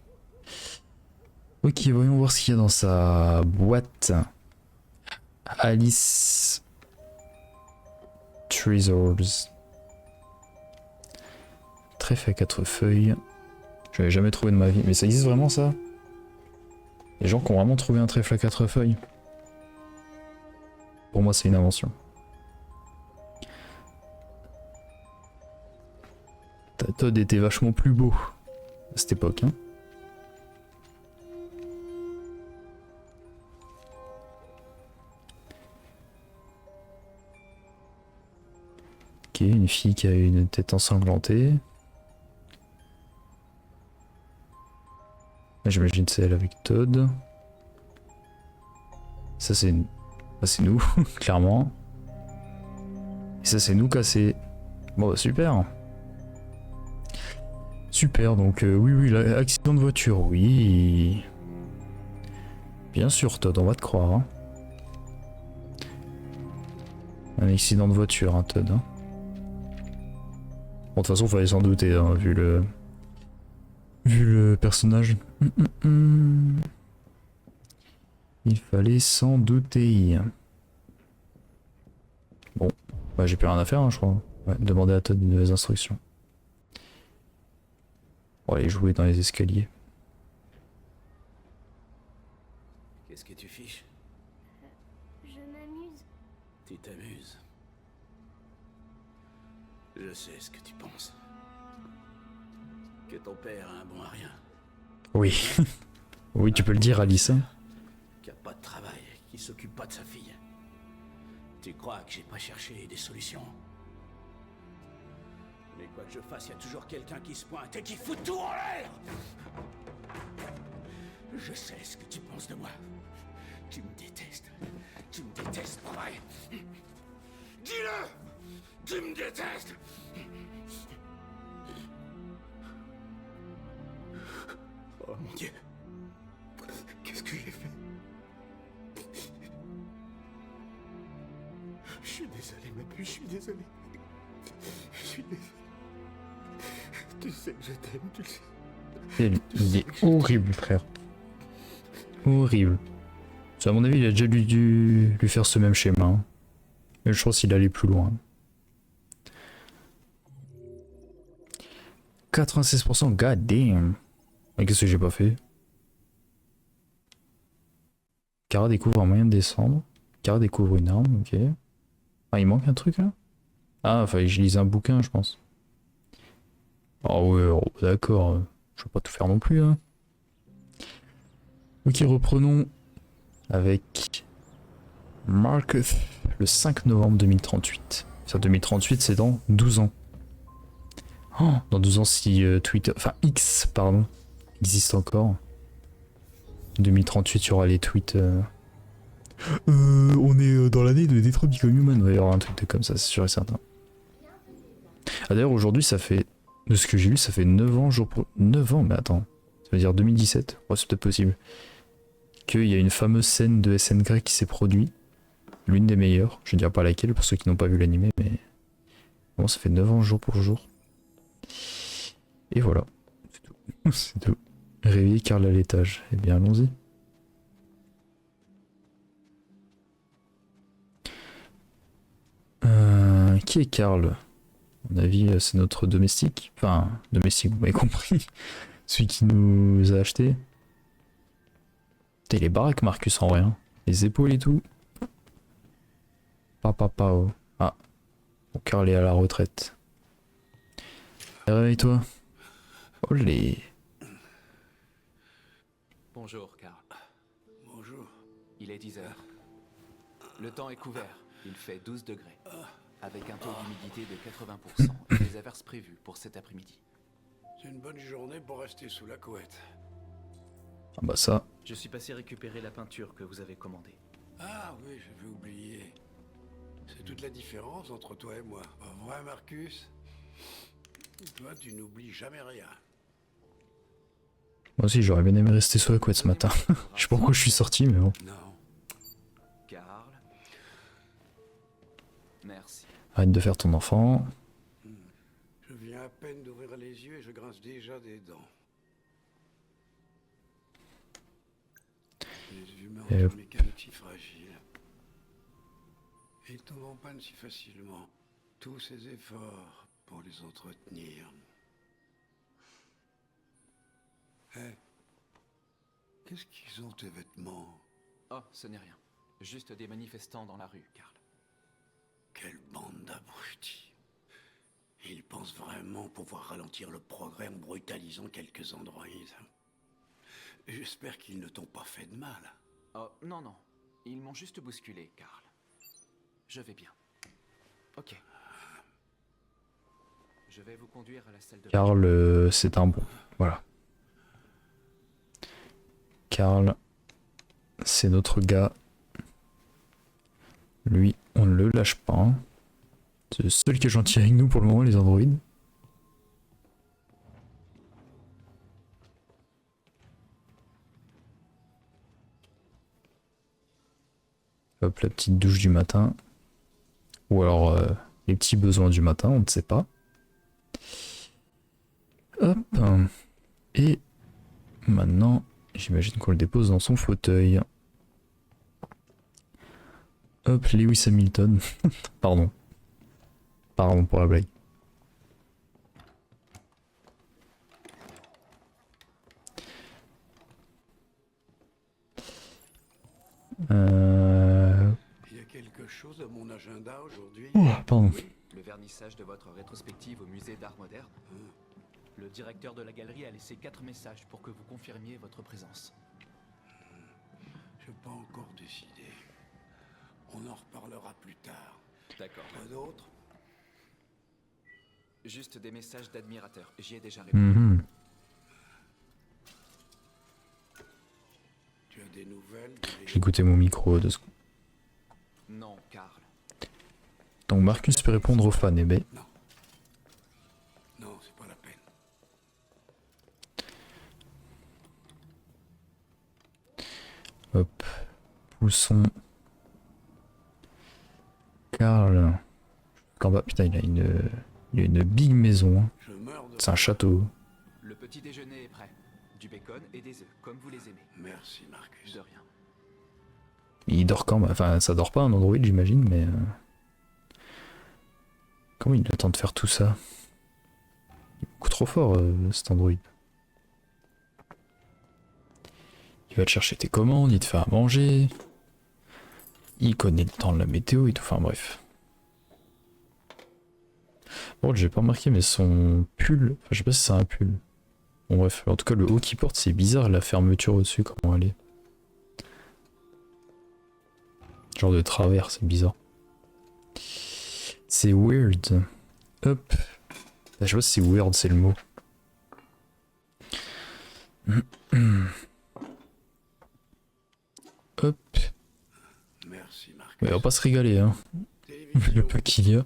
Ok, voyons voir ce qu'il y a dans sa boîte. Alice... Treasures. Trèfle à 4 feuilles. Je l'avais jamais trouvé de ma vie. Mais ça existe vraiment ça? Les gens qui ont vraiment trouvé un trèfle à 4 feuilles. Pour moi c'est une invention. Todd était vachement plus beau à cette époque. Hein. Ok, une fille qui a une tête ensanglantée. J'imagine c'est elle avec Todd. Ça c'est nous, clairement. Et ça c'est nous cassés. Bon bah super. Super, donc oui, accident de voiture, oui. Bien sûr Todd, on va te croire. Hein. Un accident de voiture, hein, Todd. Hein. Bon, de toute façon, fallait s'en douter, hein, vu le personnage. Il fallait s'en douter. Bon, bah, j'ai plus rien à faire, hein, je crois. Ouais, demander à Todd de nouvelles instructions. On va aller jouer dans les escaliers. Qu'est-ce que tu fiches? Je m'amuse. Tu t'amuses. Je sais ce que tu penses. Que ton père a un bon à rien. Oui. Oui, tu peux le dire, Alice. Hein. Qui a pas de travail, qui s'occupe pas de sa fille. Tu crois que j'ai pas cherché des solutions? Mais quoi que je fasse, il y a toujours quelqu'un qui se pointe et qui fout tout en l'air. Je sais ce que tu penses de moi. Tu me détestes. Tu me détestes, pas vrai? Dis-le! Tu me détestes! Oh mon Dieu. Qu'est-ce que j'ai fait? Je suis désolé, ma puce, je suis désolé. Je suis désolé. Tu sais que je t'aime, tu le sais. Il est horrible, frère. Horrible. À mon avis, il a déjà dû lui faire ce même schéma. Hein. Mais je pense qu'il allait plus loin. 96%, god damn. Mais qu'est-ce que j'ai pas fait? Kara découvre un moyen de descendre. Kara découvre une arme, ok. Ah, il manque un truc là? Ah, fallait que je lise un bouquin, je pense. Ah ouais, oh, d'accord. Je vais pas tout faire non plus, hein. Ok, reprenons avec Marcus le 5 novembre 2038. Ça, 2038, c'est dans 12 ans. Oh, dans 12 ans, si Twitter, enfin X, pardon, existe encore. 2038, il y aura les tweets. On est dans l'année de Detroit Become Human. Il va y avoir un truc de comme ça, c'est sûr et certain. Ah, d'ailleurs, aujourd'hui, ça fait, de ce que j'ai lu, ça fait 9 ans, jour pour. 9 ans, mais attends. Ça veut dire 2017. Ouais, c'est peut-être possible. Qu'il y a une fameuse scène de SNK qui s'est produite. L'une des meilleures. Je ne dirais pas laquelle pour ceux qui n'ont pas vu l'animé, mais. Bon, ça fait 9 ans, jour pour jour. Et voilà. C'est tout. C'est tout. Réveiller Karl à l'étage. Eh bien, allons-y. Qui est Karl? À mon avis, c'est notre domestique. Enfin, domestique, vous m'avez compris. Celui qui nous a acheté. Putain, il est baraque, Marcus, en vrai. Hein. Les épaules et tout. Oh. Ah. Bon, Karl est à la retraite. Réveille-toi. Olé. Bonjour, Karl. Bonjour. Il est 10 heures. Le temps est couvert. Il fait 12 degrés. Avec un taux d'humidité de 80% et des averses prévues pour cet après-midi. C'est une bonne journée pour rester sous la couette. Ah bah ça. Je suis passé récupérer la peinture que vous avez commandée. Ah oui, j'avais oublié. C'est toute la différence entre toi et moi. Pas vrai, Marcus? Toi, tu n'oublies jamais rien. Moi aussi, j'aurais bien aimé rester sous la couette ce matin. Je sais pas pourquoi je suis sorti, mais bon. Non. Karl. Merci. Arrête de faire ton enfant. Je viens à peine d'ouvrir les yeux et je grince déjà des dents. Les humains ont une mécanique si fragile. Et ils tombent en panne si facilement. Tous ces efforts pour les entretenir. Hé, qu'est-ce qu'ils ont tes vêtements? Oh, ce n'est rien. Juste des manifestants dans la rue, Karl. Quelle bande d'abrutis. Ils pensent vraiment pouvoir ralentir le progrès en brutalisant quelques androïdes. J'espère qu'ils ne t'ont pas fait de mal. Oh, non, non. Ils m'ont juste bousculé, Karl. Je vais bien. Ok. Je vais vous conduire à la salle de... Karl, c'est un bon. Voilà. Karl, c'est notre gars. Lui, on ne le lâche pas. Hein. C'est le seul qui est gentil avec nous pour le moment, les androïdes. Hop, la petite douche du matin. Ou alors les petits besoins du matin, on ne sait pas. Hop. Et maintenant, j'imagine qu'on le dépose dans son fauteuil. Hop, Lewis Hamilton. Pardon. Pardon pour la blague. Il y a quelque chose à mon agenda aujourd'hui. Oh, pardon. Le vernissage de votre rétrospective au musée d'art moderne. Le directeur de la galerie a laissé 4 messages pour que vous confirmiez votre présence. Je n'ai pas encore décidé. On en reparlera plus tard. D'accord. Pas d'autres? Juste des messages d'admirateurs. J'y ai déjà répondu. Tu as des nouvelles? J'ai écouté mon micro 2 secondes. Non, Karl. Donc Marcus peut répondre aux fans, eh ben. Non. Non, c'est pas la peine. Hop. Poussons. Karl. Putain, il a une big maison. Hein. Je meurs de... C'est un château. Le petit déjeuner est prêt. Du bacon et des œufs, comme vous les aimez. Merci, Marcus. De rien. Il dort quand même. Enfin, ça dort pas un android, j'imagine, mais. Comment il a le temps de faire tout ça? Beaucoup trop fort cet Android. Il va te chercher tes commandes, il te fait à manger. Il connaît le temps de la météo et tout, enfin bref. Bon, j'ai pas remarqué, mais son pull, enfin, je sais pas si c'est un pull. Bon bref, en tout cas le haut qu'il porte, c'est bizarre, la fermeture au-dessus, comment elle est. Genre de travers, c'est bizarre. C'est weird. Hop. Je sais pas si c'est weird, c'est le mot. Hop. Merci, Marcus. Mais on va pas se régaler, hein. Le peu qu'il y a.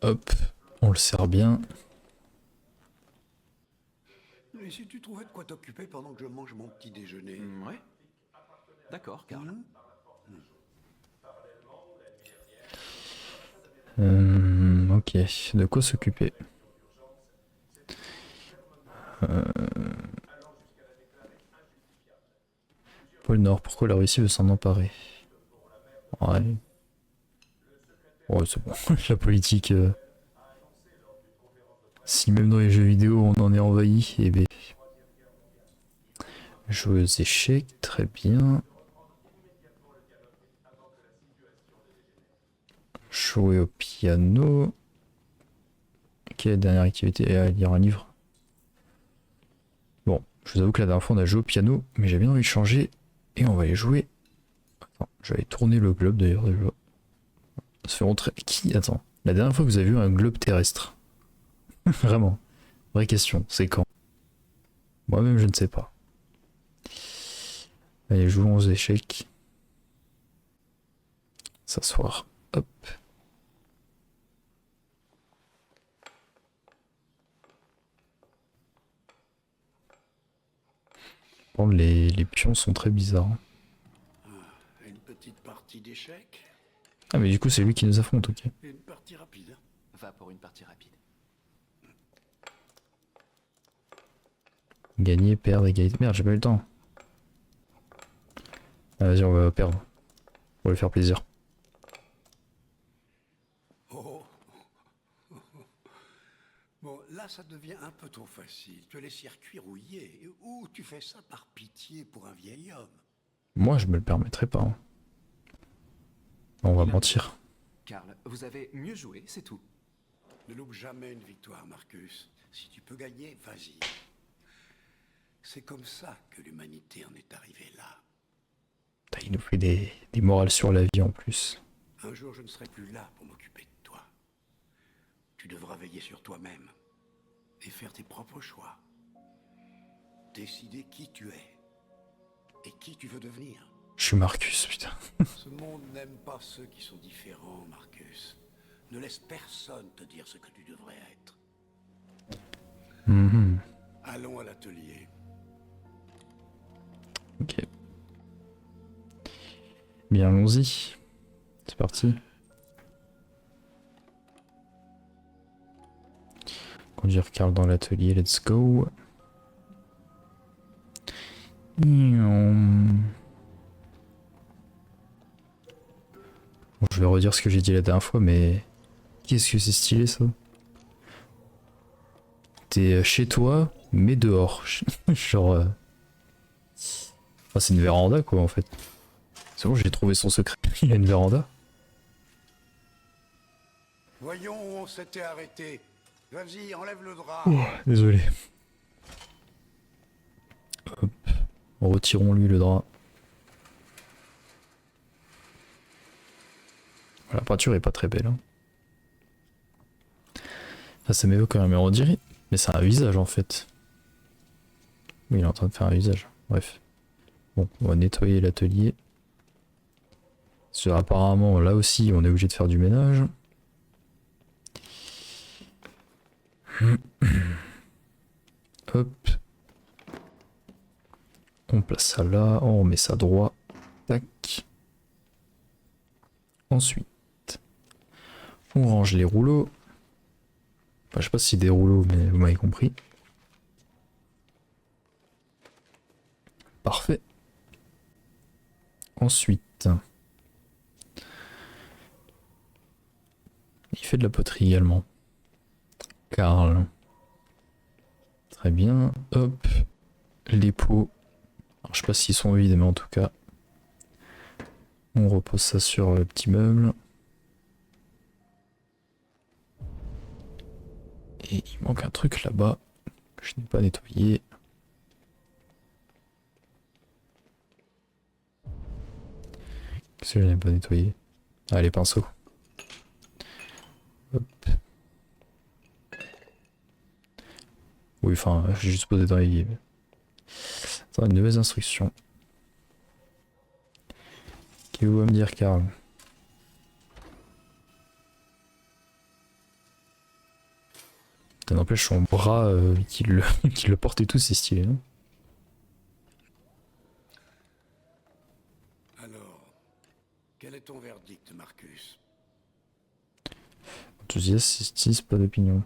Hop, on le sert bien. Et si tu trouvais de quoi t'occuper pendant que je mange mon petit déjeuner? Ouais. D'accord, Karl. Ok, de quoi s'occuper? Pôle Nord, pourquoi la Russie veut s'en emparer? Ouais. Ouais, c'est bon, la politique. Si même dans les jeux vidéo on en est envahi, eh ben. Jouer aux échecs, très bien. Jouer au piano. Ok, dernière activité, lire un livre. Bon, je vous avoue que la dernière fois on a joué au piano, mais j'ai bien envie de changer. Et on va aller jouer. Attends, je vais aller tourner le globe d'ailleurs déjà. Ça fait montrer. Qui? Attends. La dernière fois que vous avez vu un globe terrestre? Vraiment. Vraie question, c'est quand? Moi-même je ne sais pas. Allez, jouons aux échecs. S'asseoir. Hop. Bon, les pions sont très bizarres. Une petite partie d'échecs. Ah mais du coup c'est lui qui nous affronte, ok. Une partie rapide. Va pour une partie rapide. Gagner, perdre, égalité. Merde, j'ai pas eu le temps. Ah, vas-y, on va perdre. On va lui faire plaisir. Oh. Bon, là, ça devient un peu trop facile. Tu as les circuits rouillés. Ou tu fais ça par pitié pour un vieil homme. Moi, je me le permettrai pas. Hein. On va mentir. Karl, vous avez mieux joué, c'est tout. Ne loupe jamais une victoire, Marcus. Si tu peux gagner, vas-y. C'est comme ça que l'humanité en est arrivée là. Putain, il nous fait des morales sur la vie en plus. Un jour, je ne serai plus là pour m'occuper de toi. Tu devras veiller sur toi-même et faire tes propres choix. Décider qui tu es et qui tu veux devenir. Je suis Marcus, putain. Ce monde n'aime pas ceux qui sont différents, Marcus. Ne laisse personne te dire ce que tu devrais être. Allons à l'atelier. Ok. Bien, allons-y. C'est parti. Conduire Karl dans l'atelier, let's go. Bon, je vais redire ce que j'ai dit la dernière fois, mais qu'est-ce que c'est stylé ça. T'es chez toi, mais dehors. Genre... Enfin, c'est une véranda quoi en fait. C'est bon, j'ai trouvé son secret. Il a une véranda. Voyons où on s'était arrêté. Vas-y, enlève le drap. Désolé. Hop. Retirons-lui le drap. La peinture est pas très belle. Hein. Ah, ça m'évoque un on dirait. Mais c'est un visage en fait. Oui, il est en train de faire un visage. Bref. Bon, on va nettoyer l'atelier. Apparemment, là aussi, on est obligé de faire du ménage. Hop. On place ça là, on met ça droit. Tac. Ensuite, on range les rouleaux. Enfin, je sais pas si c'est des rouleaux, mais vous m'avez compris. Parfait. Ensuite, il fait de la poterie également. Karl. Très bien. Hop. Les pots. Alors, je sais pas s'ils sont vides, mais en tout cas, on repose ça sur le petit meuble. Et il manque un truc là-bas que je n'ai pas nettoyé. Qu'est-ce que je n'ai pas nettoyé? Ah, les pinceaux. Hop. Oui, enfin, j'ai juste posé dans les livres. Attends, une nouvelle instruction. Qu'est-ce que vous va me dire, Karl? Ça n'empêche son bras qui le porte et tout, c'est stylé. Hein. Alors, quel est ton verdict, Marcus? Enthousiaste, c'est 6, pas d'opinion.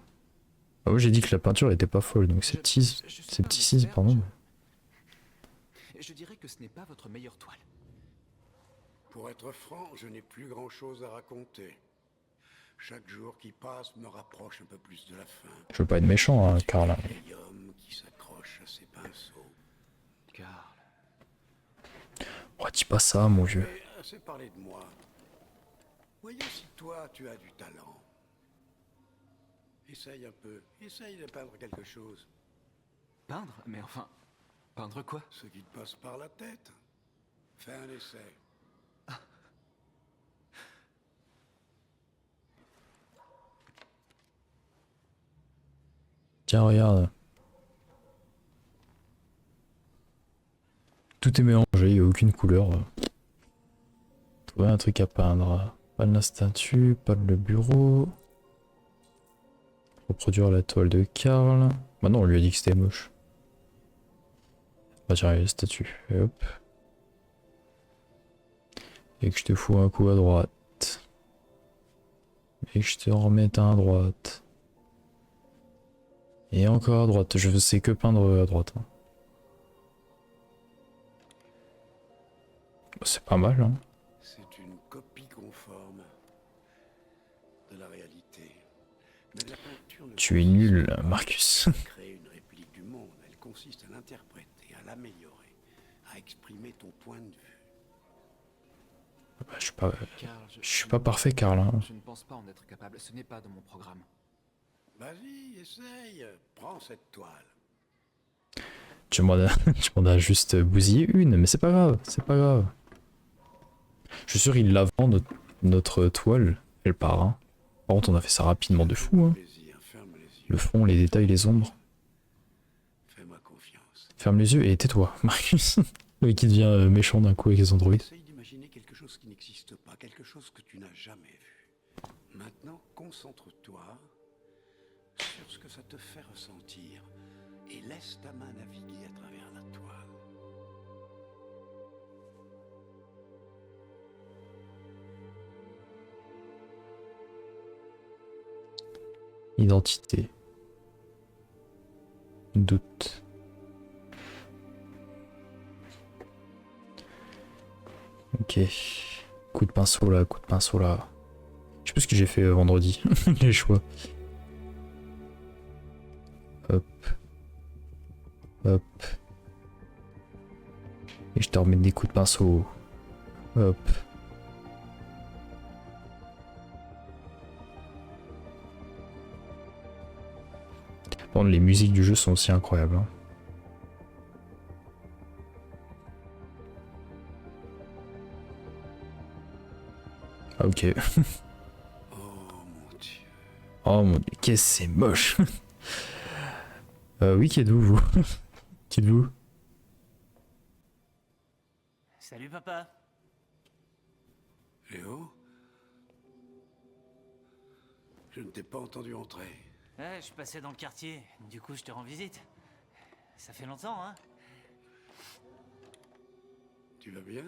Ah ouais, j'ai dit que la peinture était pas folle, donc c'est petit 6, pardon. Je dirais que ce n'est pas votre meilleure toile. Pour être franc, je n'ai plus grand-chose à raconter. Chaque jour qui passe me rapproche un peu plus de la fin. Je veux pas être méchant, hein, Karl. Un vieil homme qui s'accroche à ses pinceaux. Karl. Oh, dis pas ça, mon vieux. Mais assez parlé de moi. Voyons si toi, tu as du talent. Essaye un peu. Essaye de peindre quelque chose. Peindre? Mais enfin, peindre quoi? Ce qui te passe par la tête. Fais un essai. Tiens, regarde. Tout est mélangé, il n'y a aucune couleur. Trouver un truc à peindre. Pas de la statue, pas de le bureau. Reproduire la toile de Karl. Bah non, on lui a dit que c'était moche. On va tirer la statue. Et hop. Et que je te fous un coup à droite. Et que je te remette un à droite. Et encore à droite. Je sais que peindre à droite. Hein. C'est pas mal, hein. C'est une copie conforme de la réalité. Mais la peinture ne Tu es nul, Marcus. créer une réplique du monde. Elle consiste à l'interpréter, à l'améliorer, à exprimer ton point de vue. Bah, Karl, je suis pas parfait, Karl. Hein. Je ne pense pas en être capable. Ce n'est pas dans mon programme. Vas-y, essaye. Prends cette toile. Tu m'en as juste bousillé une, mais c'est pas grave, c'est pas grave. Je suis sûr qu'il la vend, notre toile, elle part. Hein. Par contre, on a fait ça rapidement de fou. Hein. Plaisir, ferme les yeux. Le fond, les détails, les ombres. Fais-moi confiance. Ferme les yeux et tais-toi, Marcus. Le mec qui devient méchant d'un coup avec les androïdes. Essaye d'imaginer quelque chose qui n'existe pas, quelque chose que tu n'as jamais vu. Maintenant, concentre-toi sur ce que ça te fait ressentir et laisse ta main naviguer à travers la toile. Identité. Doute. Ok. Coup de pinceau là, coup de pinceau là. Je sais plus ce que j'ai fait vendredi. Les choix. Hop. Hop. Et je te remets des coups de pinceau. Hop. Bon, les musiques du jeu sont aussi incroyables. Hein. Ah, ok. Oh mon Dieu. Oh mon dieu, qu'est-ce que c'est moche. Oui, qui êtes-vous, vous? Qui êtes-vous? Salut papa. Léo? Je ne t'ai pas entendu entrer. Ouais, je passais dans le quartier, du coup je te rends visite. Ça fait longtemps, hein? Tu vas bien?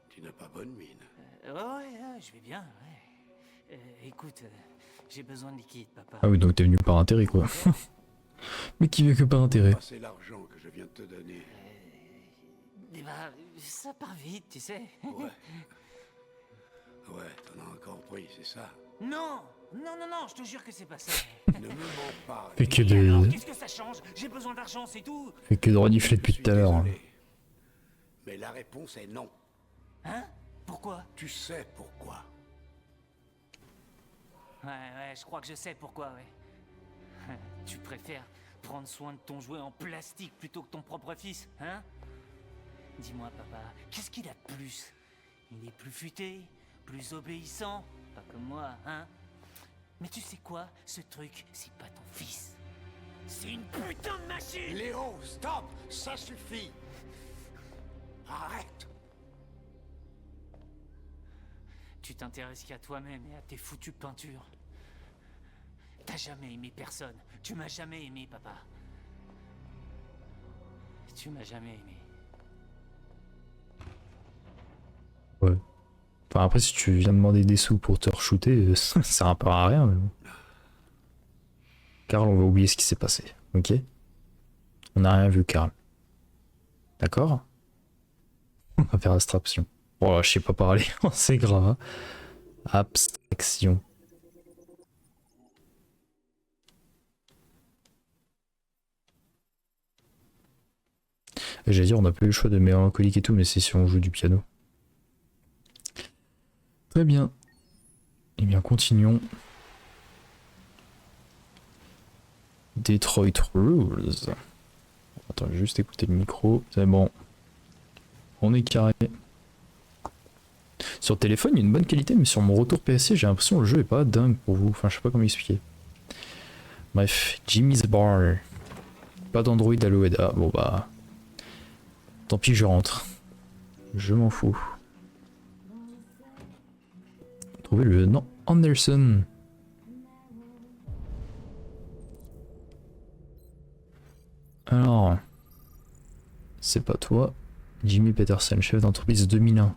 Tu n'as pas bonne mine. Ouais, je vais bien, ouais. Écoute, j'ai besoin de liquide, papa. Ah oui, donc t'es venu par intérêt, quoi. Mais qui veut que par intérêt. Ah, c'est l'argent que je viens de te donner. Eh ben, ça part vite, tu sais. Ouais. Ouais, t'en as encore pris, c'est ça. Non, non, non, non, je te jure que c'est pas ça. Ne me mens pas. Fait que Et alors, de... qu'est-ce que ça change? J'ai besoin d'argent, c'est tout. Fait que de renifler Je depuis suis tout à l'heure. désolé. Mais la réponse est non. Hein? Pourquoi? Tu sais pourquoi. Ouais, je crois que je sais pourquoi, ouais. Tu préfères prendre soin de ton jouet en plastique plutôt que ton propre fils, hein? Dis-moi, papa, qu'est-ce qu'il a de plus? Il est plus futé, plus obéissant, pas comme moi, hein? Mais tu sais quoi? Ce truc, c'est pas ton fils. C'est une putain de machine! Léo, stop! Ça suffit! Arrête! Tu t'intéresses qu'à toi-même et à tes foutues peintures. T'as jamais aimé personne. Tu m'as jamais aimé, papa. Tu m'as jamais aimé. Ouais. Enfin après si tu viens demander des sous pour te re-shooter, ça sert un peu à rien. Mais bon. Karl, on va oublier ce qui s'est passé. Ok? On n'a rien vu, Karl. D'accord? On va faire abstraction. Oh là, je sais pas parler, c'est grave. Hein. Abstraction. J'allais dire, on n'a pas eu le choix de mélancolique et tout, mais c'est si on joue du piano. Très bien. Eh bien, continuons. Detroit Rules. Attends, je vais juste écouter le micro. C'est bon. On est carré. Sur le téléphone, il y a une bonne qualité, mais sur mon retour PSC, j'ai l'impression que le jeu est pas dingue pour vous. Enfin, je sais pas comment expliquer. Bref, Jimmy's Bar. Pas d'Android Aloed. Ah, bon bah. Tant pis, je rentre. Je m'en fous. Trouver le nom Anderson. Alors. C'est pas toi. Jimmy Peterson, chef d'entreprise 2001.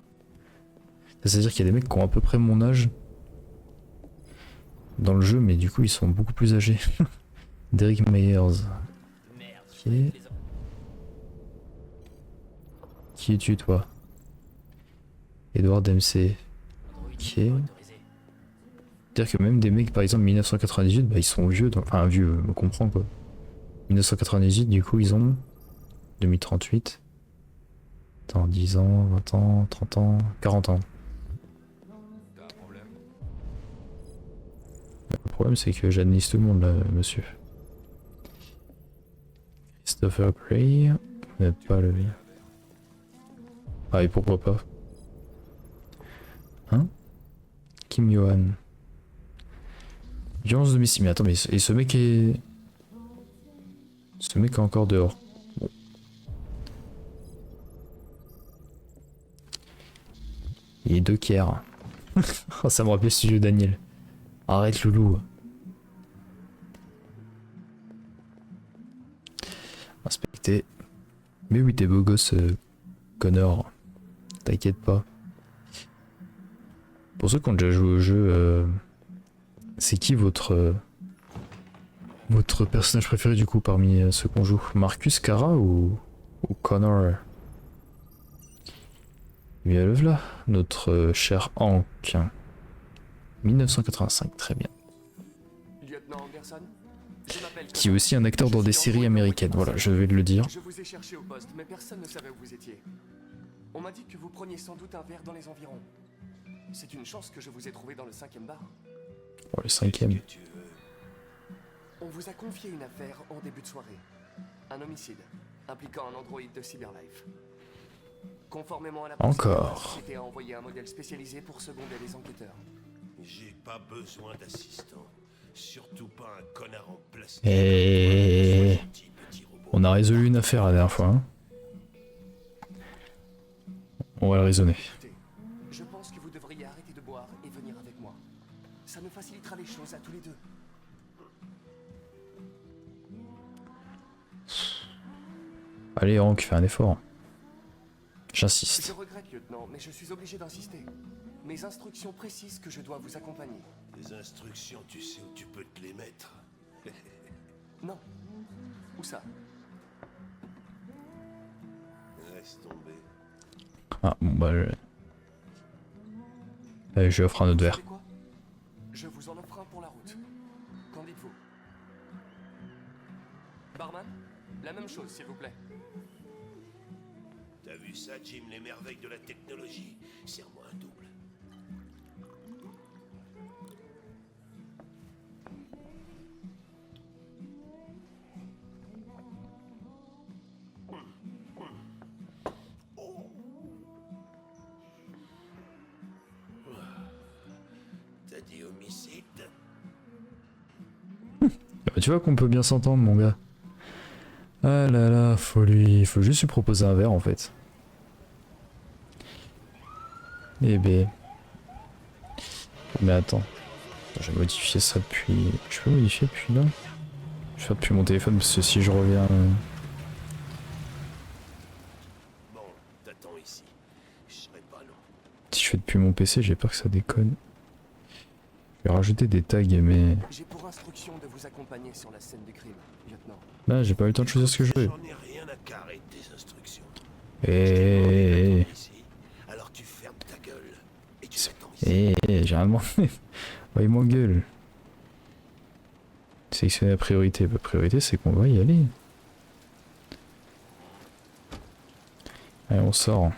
C'est-à-dire qu'il y a des mecs qui ont à peu près mon âge dans le jeu, mais du coup ils sont beaucoup plus âgés. Derek Meyers. Ok. Qui es-tu toi? Edward MC. Ok. C'est-à-dire que même des mecs par exemple 1998, bah ils sont vieux, enfin vieux, me comprends quoi. 1998 du coup ils ont 2038. Attends, 10 ans, 20 ans, 30 ans, 40 ans. Le problème c'est que j'administre tout le monde là, monsieur. Christopher Gray, mais pas le... Ah et pourquoi pas? Hein? Kim Yohan. Violence domestique, mais attends, mais et ce mec est... Ce mec est encore dehors. Bon. Il est Docker. Oh, ça me rappelle Studio Daniel. Arrête loulou. Inspecter. Mais oui, t'es beau gosse, Connor. T'inquiète pas. Pour ceux qui ont déjà joué au jeu, c'est qui votre personnage préféré du coup parmi ceux qu'on joue? Marcus, Kara ou Connor? Bien le voilà, notre cher Hank. 1985, très bien. Lieutenant Anderson, je m'appelle Qui est aussi un acteur dans des séries américaines, voilà, je vais le dire. Je vous ai cherché au poste, mais personne ne savait où vous étiez. On m'a dit que vous preniez sans doute un verre dans les environs. C'est une chance que je vous ai trouvé dans le 5e bar. Oh, le 5e. On vous a confié une affaire en début de soirée. Un homicide, impliquant un androïde de Cyberlife. Conformément à la Encore. la société a envoyé un modèle spécialisé pour seconder les enquêteurs. J'ai pas besoin d'assistant. Surtout pas un connard en plastique. Et on a résolu une affaire la dernière fois. Hein. On va le raisonner. Je pense que vous devriez arrêter de boire et venir avec moi. Ça nous facilitera les choses à tous les deux. Allez Hank, fais un effort. J'insiste. Je regrette, lieutenant, mais je suis obligé d'insister. Mes instructions précisent que je dois vous accompagner. Les instructions, tu sais où tu peux te les mettre. Non. Où ça? Laisse tomber. Ah bon bah... Allez, je lui offre un autre Vous verre. savez quoi? Je vous en offre un pour la route. Qu'en dites-vous? Barman, la même chose, s'il vous plaît. T'as vu ça, Jim, les merveilles de la technologie? Serre-moi un double. T'as dit homicide? Bah, tu vois qu'on peut bien s'entendre, mon gars. Ah là là, faut juste lui proposer un verre en fait. Eh ben. Mais attends. J'ai modifié ça depuis. Je peux modifier depuis là? Je vais faire depuis mon téléphone parce que si je reviens. Bon, t'attends ici. Je serai pas long. Si je fais depuis mon PC, j'ai peur que ça déconne. Je vais rajouter des tags, mais. J'ai pour instruction de vous accompagner sur la scène du crime, lieutenant. Là, j'ai pas eu le temps de choisir ce que je veux. J'en ai rien à carrer de tes instructions. Eh. Ici, alors tu fermes ta gueule et tu t'attends ici. J'ai rien demandé. Ouais, il m'engueule. Sélectionner la priorité. La priorité, c'est qu'on va y aller. Allez, on sort.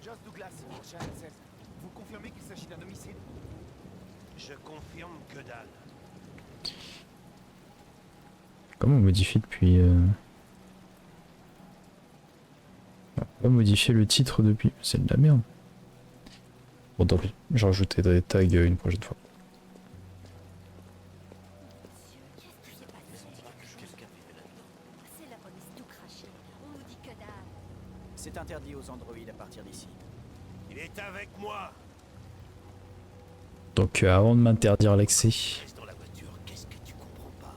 Joss Douglas, cher 16. Vous confirmez qu'il s'agit d'un homicide? Je confirme que dalle. Comment on modifie depuis On va modifier le titre depuis. C'est de la merde. Bon, tant pis. J'ai rajouté des tags une prochaine fois. C'est la police tout craché. On nous dit que dalle. C'est interdit aux androïdes à partir d'ici. Il est avec moi. Donc avant de m'interdire l'accès. Reste dans la voiture. Qu'est-ce que tu comprends pas?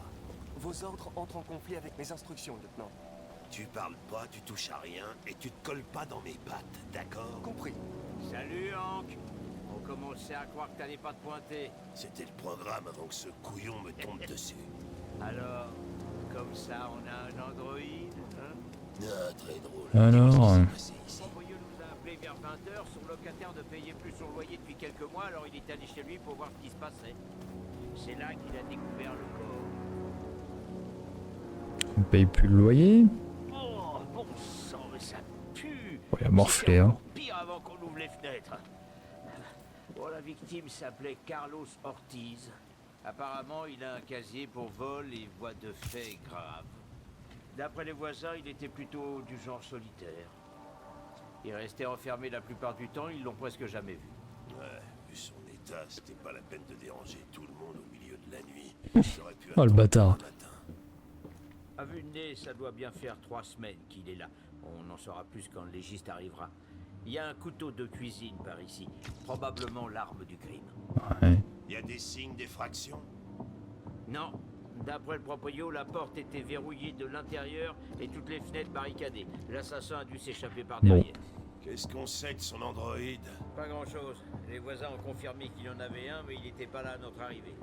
Vos ordres entrent en conflit avec mes instructions, lieutenant. Tu parles pas, tu touches à rien et tu te colles pas dans mes pattes, d'accord? Compris. Salut, Hank. On commençait à croire que t'allais pas te pointer. C'était le programme avant que ce couillon me tombe dessus. Alors, comme ça, on a un androïde, hein? Ah, très drôle. Alors. Qu'est-ce qui s'est passé ici? Le proprio nous a appelé vers 20h. Son locataire ne payait plus son loyer depuis quelques mois, alors il est allé chez lui pour voir ce qui se passait. C'est là qu'il a découvert le corps. On paye plus le loyer. Oh, bon sang, mais ça pue! Oh, il a morflé, hein. Pire avant qu'on ouvre les fenêtres. Bon, la victime s'appelait Carlos Ortiz. Apparemment, il a un casier pour vol et voies de fait graves. D'après les voisins, il était plutôt du genre solitaire. Il restait enfermé la plupart du temps, ils l'ont presque jamais vu. Ouais, vu son état, c'était pas la peine de déranger tout le monde au milieu de la nuit. J'aurais pu Oh le attendre bâtard. le matin. À vue de nez, ça doit bien faire 3 semaines qu'il est là. On en saura plus quand le légiste arrivera. Il y a un couteau de cuisine par ici, probablement l'arme du crime. Ouais. Il y a des signes d'effraction? Non, d'après le proprio, la porte était verrouillée de l'intérieur et toutes les fenêtres barricadées. L'assassin a dû s'échapper par Bon. derrière. Qu'est-ce qu'on sait de son androïde? Pas grand-chose. Les voisins ont confirmé qu'il y en avait un, mais il n'était pas là à notre arrivée.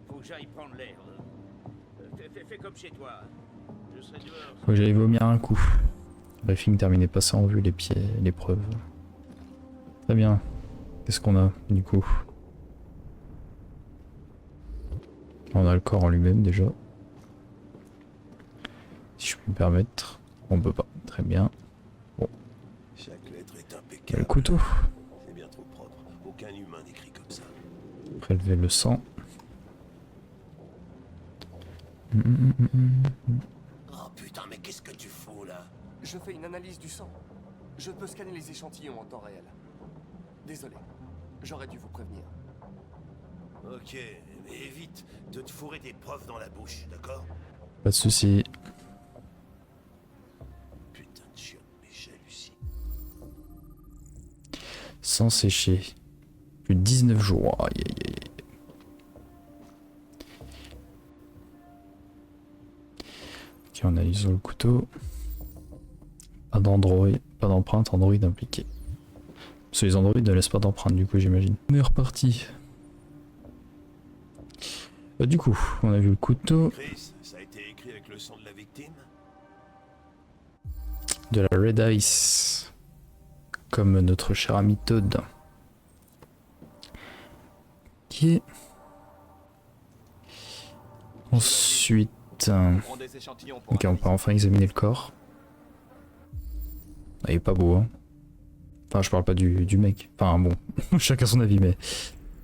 Faut que j'aille prendre l'air. Hein. Fais comme chez toi. Je serai dehors. Faut que j'aille vomir un coup. Briefing terminé, passer en vue les pieds, l'épreuve. Très bien. Qu'est-ce qu'on a du coup? On a le corps en lui-même déjà. Si je peux me permettre. On peut pas. Très bien. Bon. Chaque lettre est Il y a impeccable. le couteau. C'est bien trop propre. Aucun humain n'écrit comme ça. Prélever le sang. Oh putain, mais qu'est-ce que tu fous là? Je fais une analyse du sang. Je peux scanner les échantillons en temps réel. Désolé. J'aurais dû vous prévenir. Ok, mais évite de te fourrer des preuves dans la bouche, d'accord? Pas de soucis. Putain de chiotte, mais j'hallucine. Sans sécher. Plus de 19 jours. Aïe aïe aïe. Ok, on analyse le couteau. Pas d'Android, pas d'empreinte Android impliquée. Parce que les Android ne laissent pas d'empreinte du coup j'imagine. On est reparti. Du coup, on a vu le couteau Chris, ça a été écrit avec le sang de la victime? de la Red Ice. Comme notre cher ami Todd. Ok. Ensuite... Ok, on peut enfin examiner le corps. Ah, il est pas beau, hein. Enfin, je parle pas du mec. Enfin, bon, chacun son avis, mais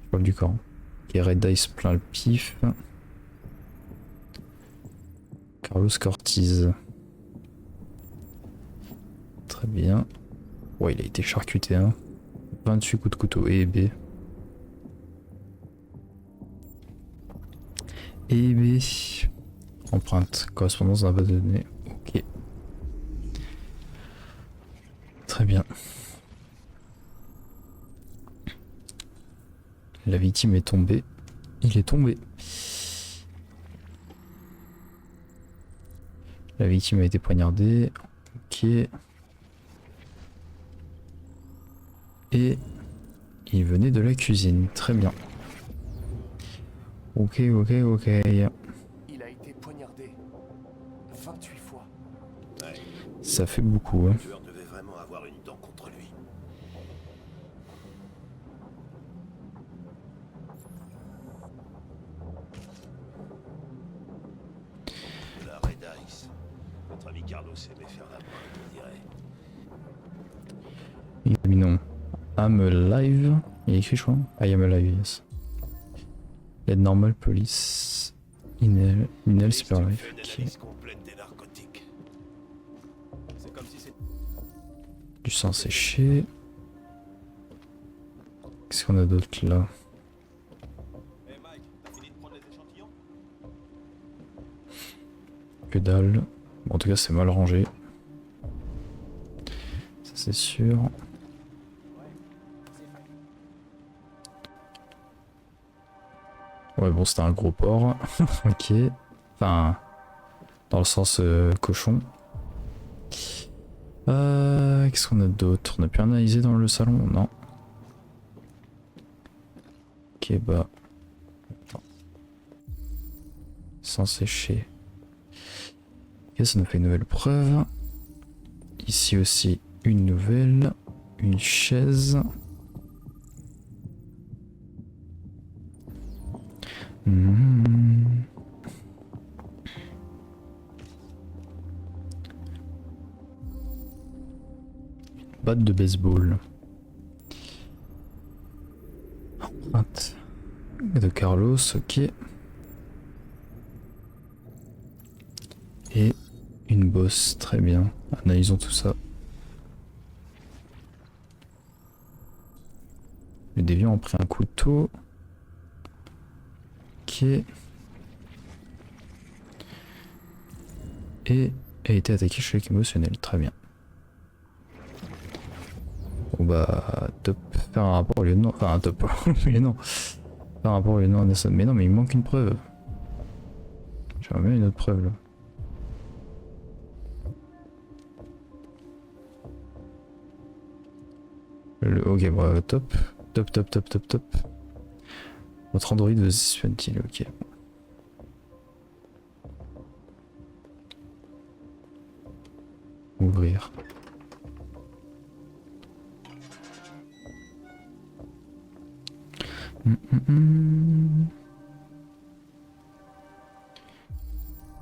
je parle du corps. Ok, Red Dice plein le pif. Carlos Cortiz. Très bien. Ouais, il a été charcuté, hein. 28 coups de couteau et B. Et B. Empreinte, correspondance dans la base de données. Ok. Très bien. La victime est tombée. Il est tombé. La victime a été poignardée. Ok. Et il venait de la cuisine. Très bien. Ok, ok, ok. Il a été poignardé 28 fois. Ouais. Ça fait beaucoup, hein. Le tueur devait vraiment avoir une dent contre lui. La Red Ice. Notre ami Carlos aimait faire la main, on dirait. Examinons. I'm alive. Il est écrit, je crois. I am alive, yes. L'aide normale, police. Inel, super life. Une Ok. analyse complète des narcotiques. C'est comme si c'était... Du sang séché. Qu'est-ce qu'on a d'autre là? Hey Mike, t'as fini de prendre les échantillons? Que dalle. Bon, en tout cas, c'est mal rangé. Ça, c'est sûr. Ouais, bon, c'était un gros porc. Ok. Enfin, dans le sens cochon. Qu'est-ce qu'on a d'autre? On a pu analyser dans le salon? Non. Ok, bah. Attends. Sans sécher. Ok, ça nous fait une nouvelle preuve. Ici aussi, une nouvelle. Une chaise. Mmh. Batte de baseball. Empreinte de Carlos, ok. Et une bosse, très bien. Analysons tout ça. Les déviants ont pris un couteau. Ok. Et a été attaqué chez émotionnel, très bien. Bon bah top. Faire un rapport au lieutenant. Enfin un top. Mais non. Faire un rapport au lieutenant Anderson. Mais non mais il me manque une preuve. J'aimerais bien une autre preuve là. Ok bah top. Top. Votre Android was suspended, ok. Ouvrir. Ok,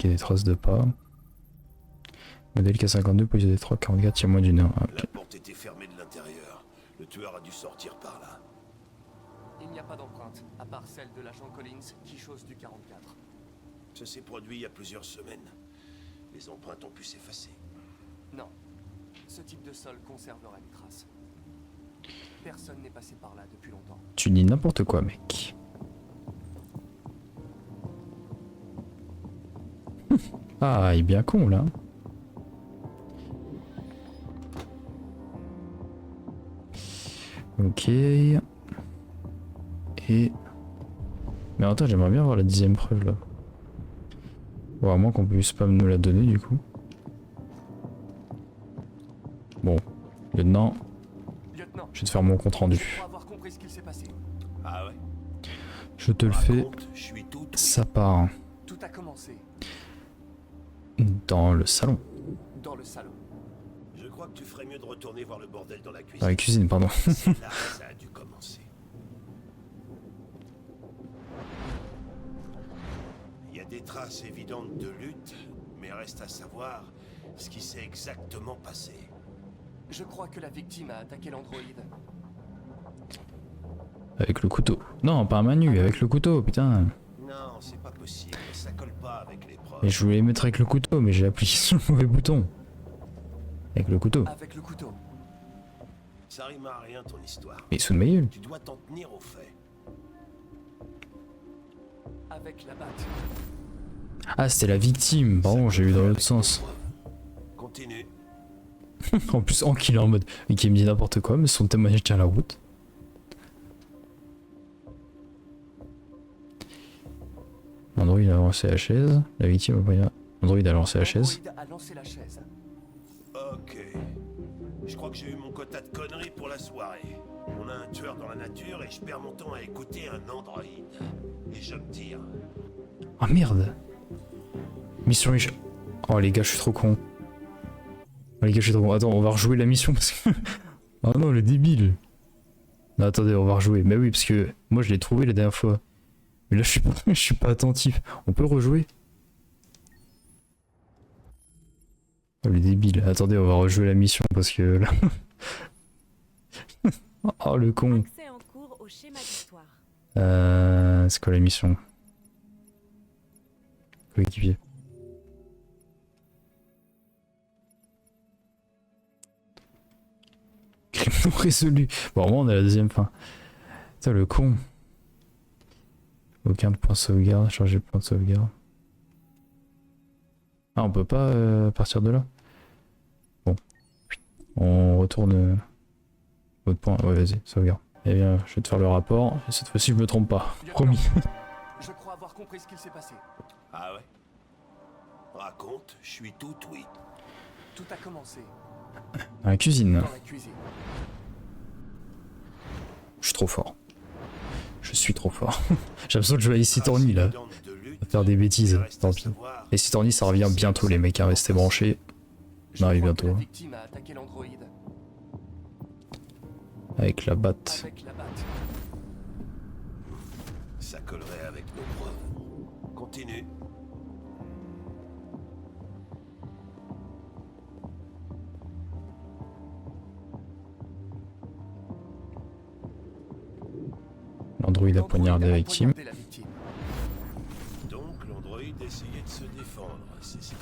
des traces de pas. Modèle K52, police des 344, il y a moins d'une heure. La porte était fermée de l'intérieur. Le tueur a dû sortir par là. Il n'y a pas d'empreinte, à part celle de l'agent Collins qui chose du 44. Ça s'est produit il y a plusieurs semaines. Les empreintes ont pu s'effacer. Non. Ce type de sol conservera les traces. Personne n'est passé par là depuis longtemps. Tu dis n'importe quoi, mec. Ah, il est bien con là. Ok. Et... Mais attends, j'aimerais bien voir la 10e preuve là. Bon, à moins qu'on puisse pas nous la donner du coup. Bon, lieutenant, je vais te faire mon compte rendu. Pour avoir compris ce qu'il s'est passé. Ah ouais? Je te le fais. Raconte, je suis tout. Ça part Tout a commencé dans le salon. dans le salon. Je crois que tu ferais mieux de retourner voir le bordel dans la cuisine. Dans la cuisine, pardon. C'est là que ça a dû commencer. Il y a des traces évidentes de lutte, mais reste à savoir ce qui s'est exactement passé. Je crois que la victime a attaqué l'androïde. Avec le couteau. Non, pas à main nue, avec le couteau, putain. Non, c'est pas possible. Ça colle pas avec les preuves. Mais je voulais mettre avec le couteau, mais j'ai appuyé sur le mauvais bouton. Avec le couteau. Avec le couteau. Ça rime à rien ton histoire. Mais sous de ma gueule. Tu dois t'en tenir aux faits. Avec la batte. Ah, c'était la victime. Pardon, j'ai eu dans l'autre sens. Continue. En plus, Hank il est en mode. Et qui me dit n'importe quoi, mais son témoignage tient la route. Android a lancé la chaise. La victime a pas. Android a lancé la chaise. L'androïde a lancé la chaise. Ok. Je crois que j'ai eu mon quota de conneries pour la soirée. On a un tueur dans la nature et je perds mon temps à écouter un androïde. Et je me tire. Ah merde. Mission échec. Oh les gars, je suis trop con. Oh les gars, je suis trop con. Attends, on va rejouer la mission parce que. Oh non, le débile. Non, attendez, on va rejouer. Mais oui, parce que moi je l'ai trouvé la dernière fois. Mais là, je suis pas attentif. On peut rejouer? Oh le débile. Attendez, on va rejouer la mission parce que là. Oh le con. Accès en cours au schéma d'histoire. C'est quoi la mission? Coéquipier. Crime non résolu. Bon, au moins on est à la deuxième fin. Putain, le con. Aucun point de sauvegarde. Changer le point de sauvegarde. Ah, on peut pas partir de là? Bon. On retourne. Votre point. Ouais, vas-y, sauvegarde. Eh bien, je vais te faire le rapport. Et cette fois-ci, je me trompe pas. Promis. Je crois avoir compris ce qu'il s'est passé. Ah ouais? Raconte, je suis tout oui. Tout a commencé Dans la cuisine. dans la cuisine. Je suis trop fort. Je suis trop fort. J'ai l'impression de jouer à Ace Attorney là. À faire des bêtises. Tant pis. Ace Attorney, ça revient bientôt, les mecs. Restez branchés. Je On arrive crois que bientôt. la victime a attaqué l'androïde. Avec la batte. Avec la batte. Ça collerait avec nos preuves. Continue. L'androïde a poignardé la victime. poignardé la victime. Donc l'androïde essayait de se défendre, c'est ça.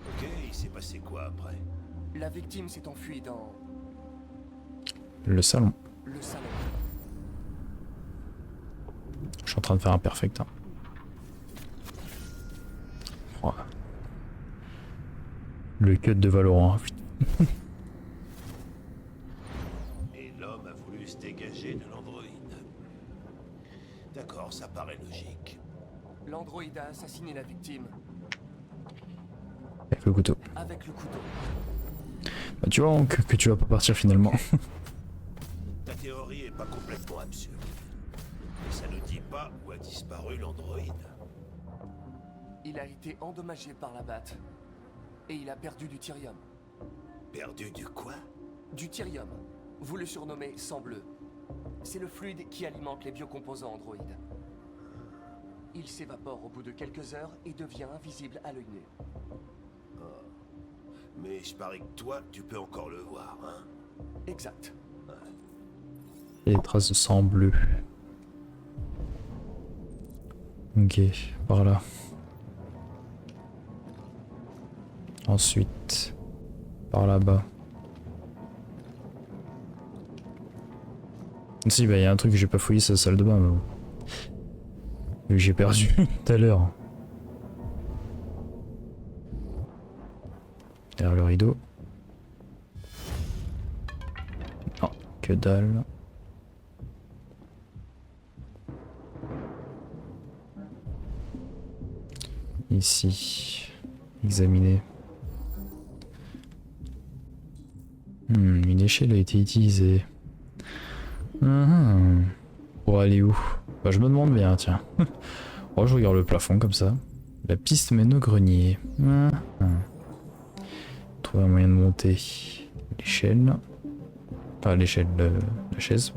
Ok, il s'est passé quoi après? La victime s'est enfuie dans Le salon. le salon. Je suis en train de faire un perfect. Hein. Oh. Le cut de Valorant. Et l'homme a voulu se dégager de l'androïde. D'accord, ça paraît logique. L'androïde a assassiné la victime Avec le couteau. avec le couteau. Bah, tu vois Hank, que tu vas pas partir finalement. Ta théorie est pas complètement absurde. Mais ça ne dit pas où a disparu l'androïde. Il a été endommagé par la batte. Et il a perdu du Tyrium. Perdu du quoi? Du Tyrium. Vous le surnommez sang bleu. C'est le fluide qui alimente les biocomposants androïdes. Il s'évapore au bout de quelques heures et devient invisible à l'œil nu. Mais je parie que toi, tu peux encore le voir, hein? Exact. Et des traces de sang bleu. Ok, par là. Ensuite, par là-bas. Si, bah il y a un truc que j'ai pas fouillé, c'est la salle de bain, mais bon. Vu que j'ai perdu tout à l'heure. Derrière le rideau. Non, que dalle. Ici. Examiner. Une échelle a été utilisée. Pour aller où? Bah, je me demande bien, tiens. Oh, je regarde le plafond comme ça. La piste mène au grenier. Trouver un moyen de monter l'échelle. Enfin, l'échelle, la chaise.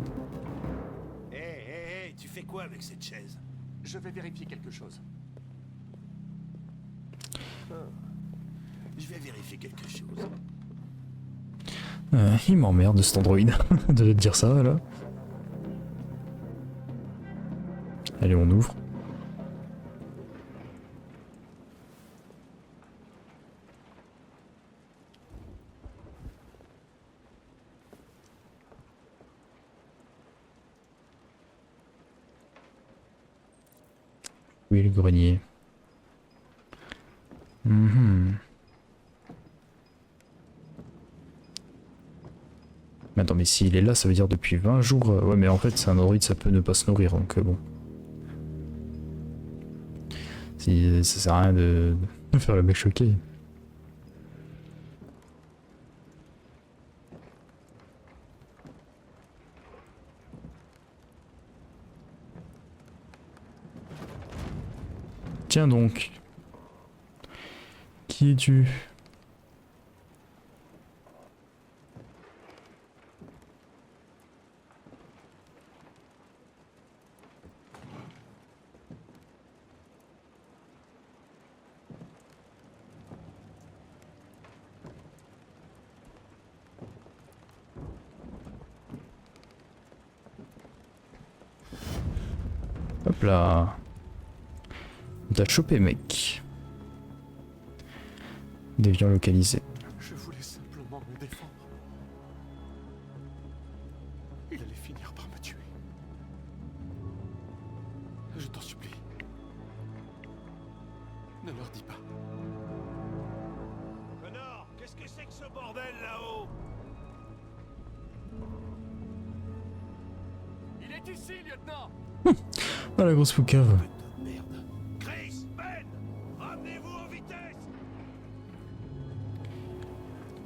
Hé, tu fais quoi avec cette chaise? Je vais vérifier quelque chose. Je vais vérifier quelque chose. Il m'emmerde cet androïde de dire ça là. Allez, on ouvre. Oui, le grenier. Mais attends, mais s'il est là, ça veut dire depuis 20 jours. Ouais, mais en fait, c'est un androïde, ça peut ne pas se nourrir, donc bon. Si, ça sert à rien de faire le mec choqué. Tiens donc. Qui es-tu? Hop là. On t'a chopé, mec. Déviant localisé. Je voulais simplement me défendre. Il allait finir par me tuer. Je t'en supplie. Ne leur dis pas. Connor, qu'est-ce que c'est que ce bordel là-haut? Il est ici, lieutenant! Ah, la grosse poucave. Merde. Chris, Ben, ramenez-vous en vitesse.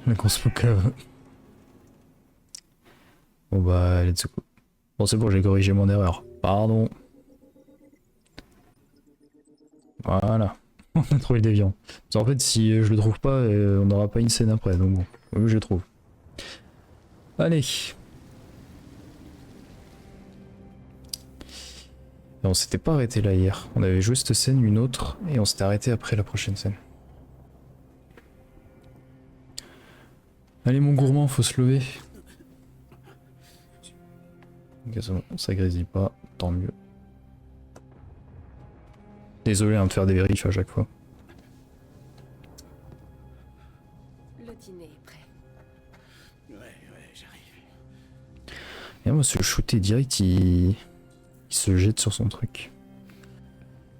La grosse poucave. Bon bah, let's go. Bon, c'est bon, j'ai corrigé mon erreur. Pardon. Voilà. On a trouvé le déviant. En fait, si je le trouve pas, on n'aura pas une scène après. Donc bon, oui, je le trouve. Allez. Et on s'était pas arrêté là hier. On avait joué cette scène, une autre, et on s'était arrêté après la prochaine scène. Allez mon gourmand, faut se lever. Ok, ça grésille pas, tant mieux. Désolé de faire des vérifs à chaque fois. Le dîner est prêt. Ouais, j'arrive. Et moi, ce shooté direct, il se jette sur son truc.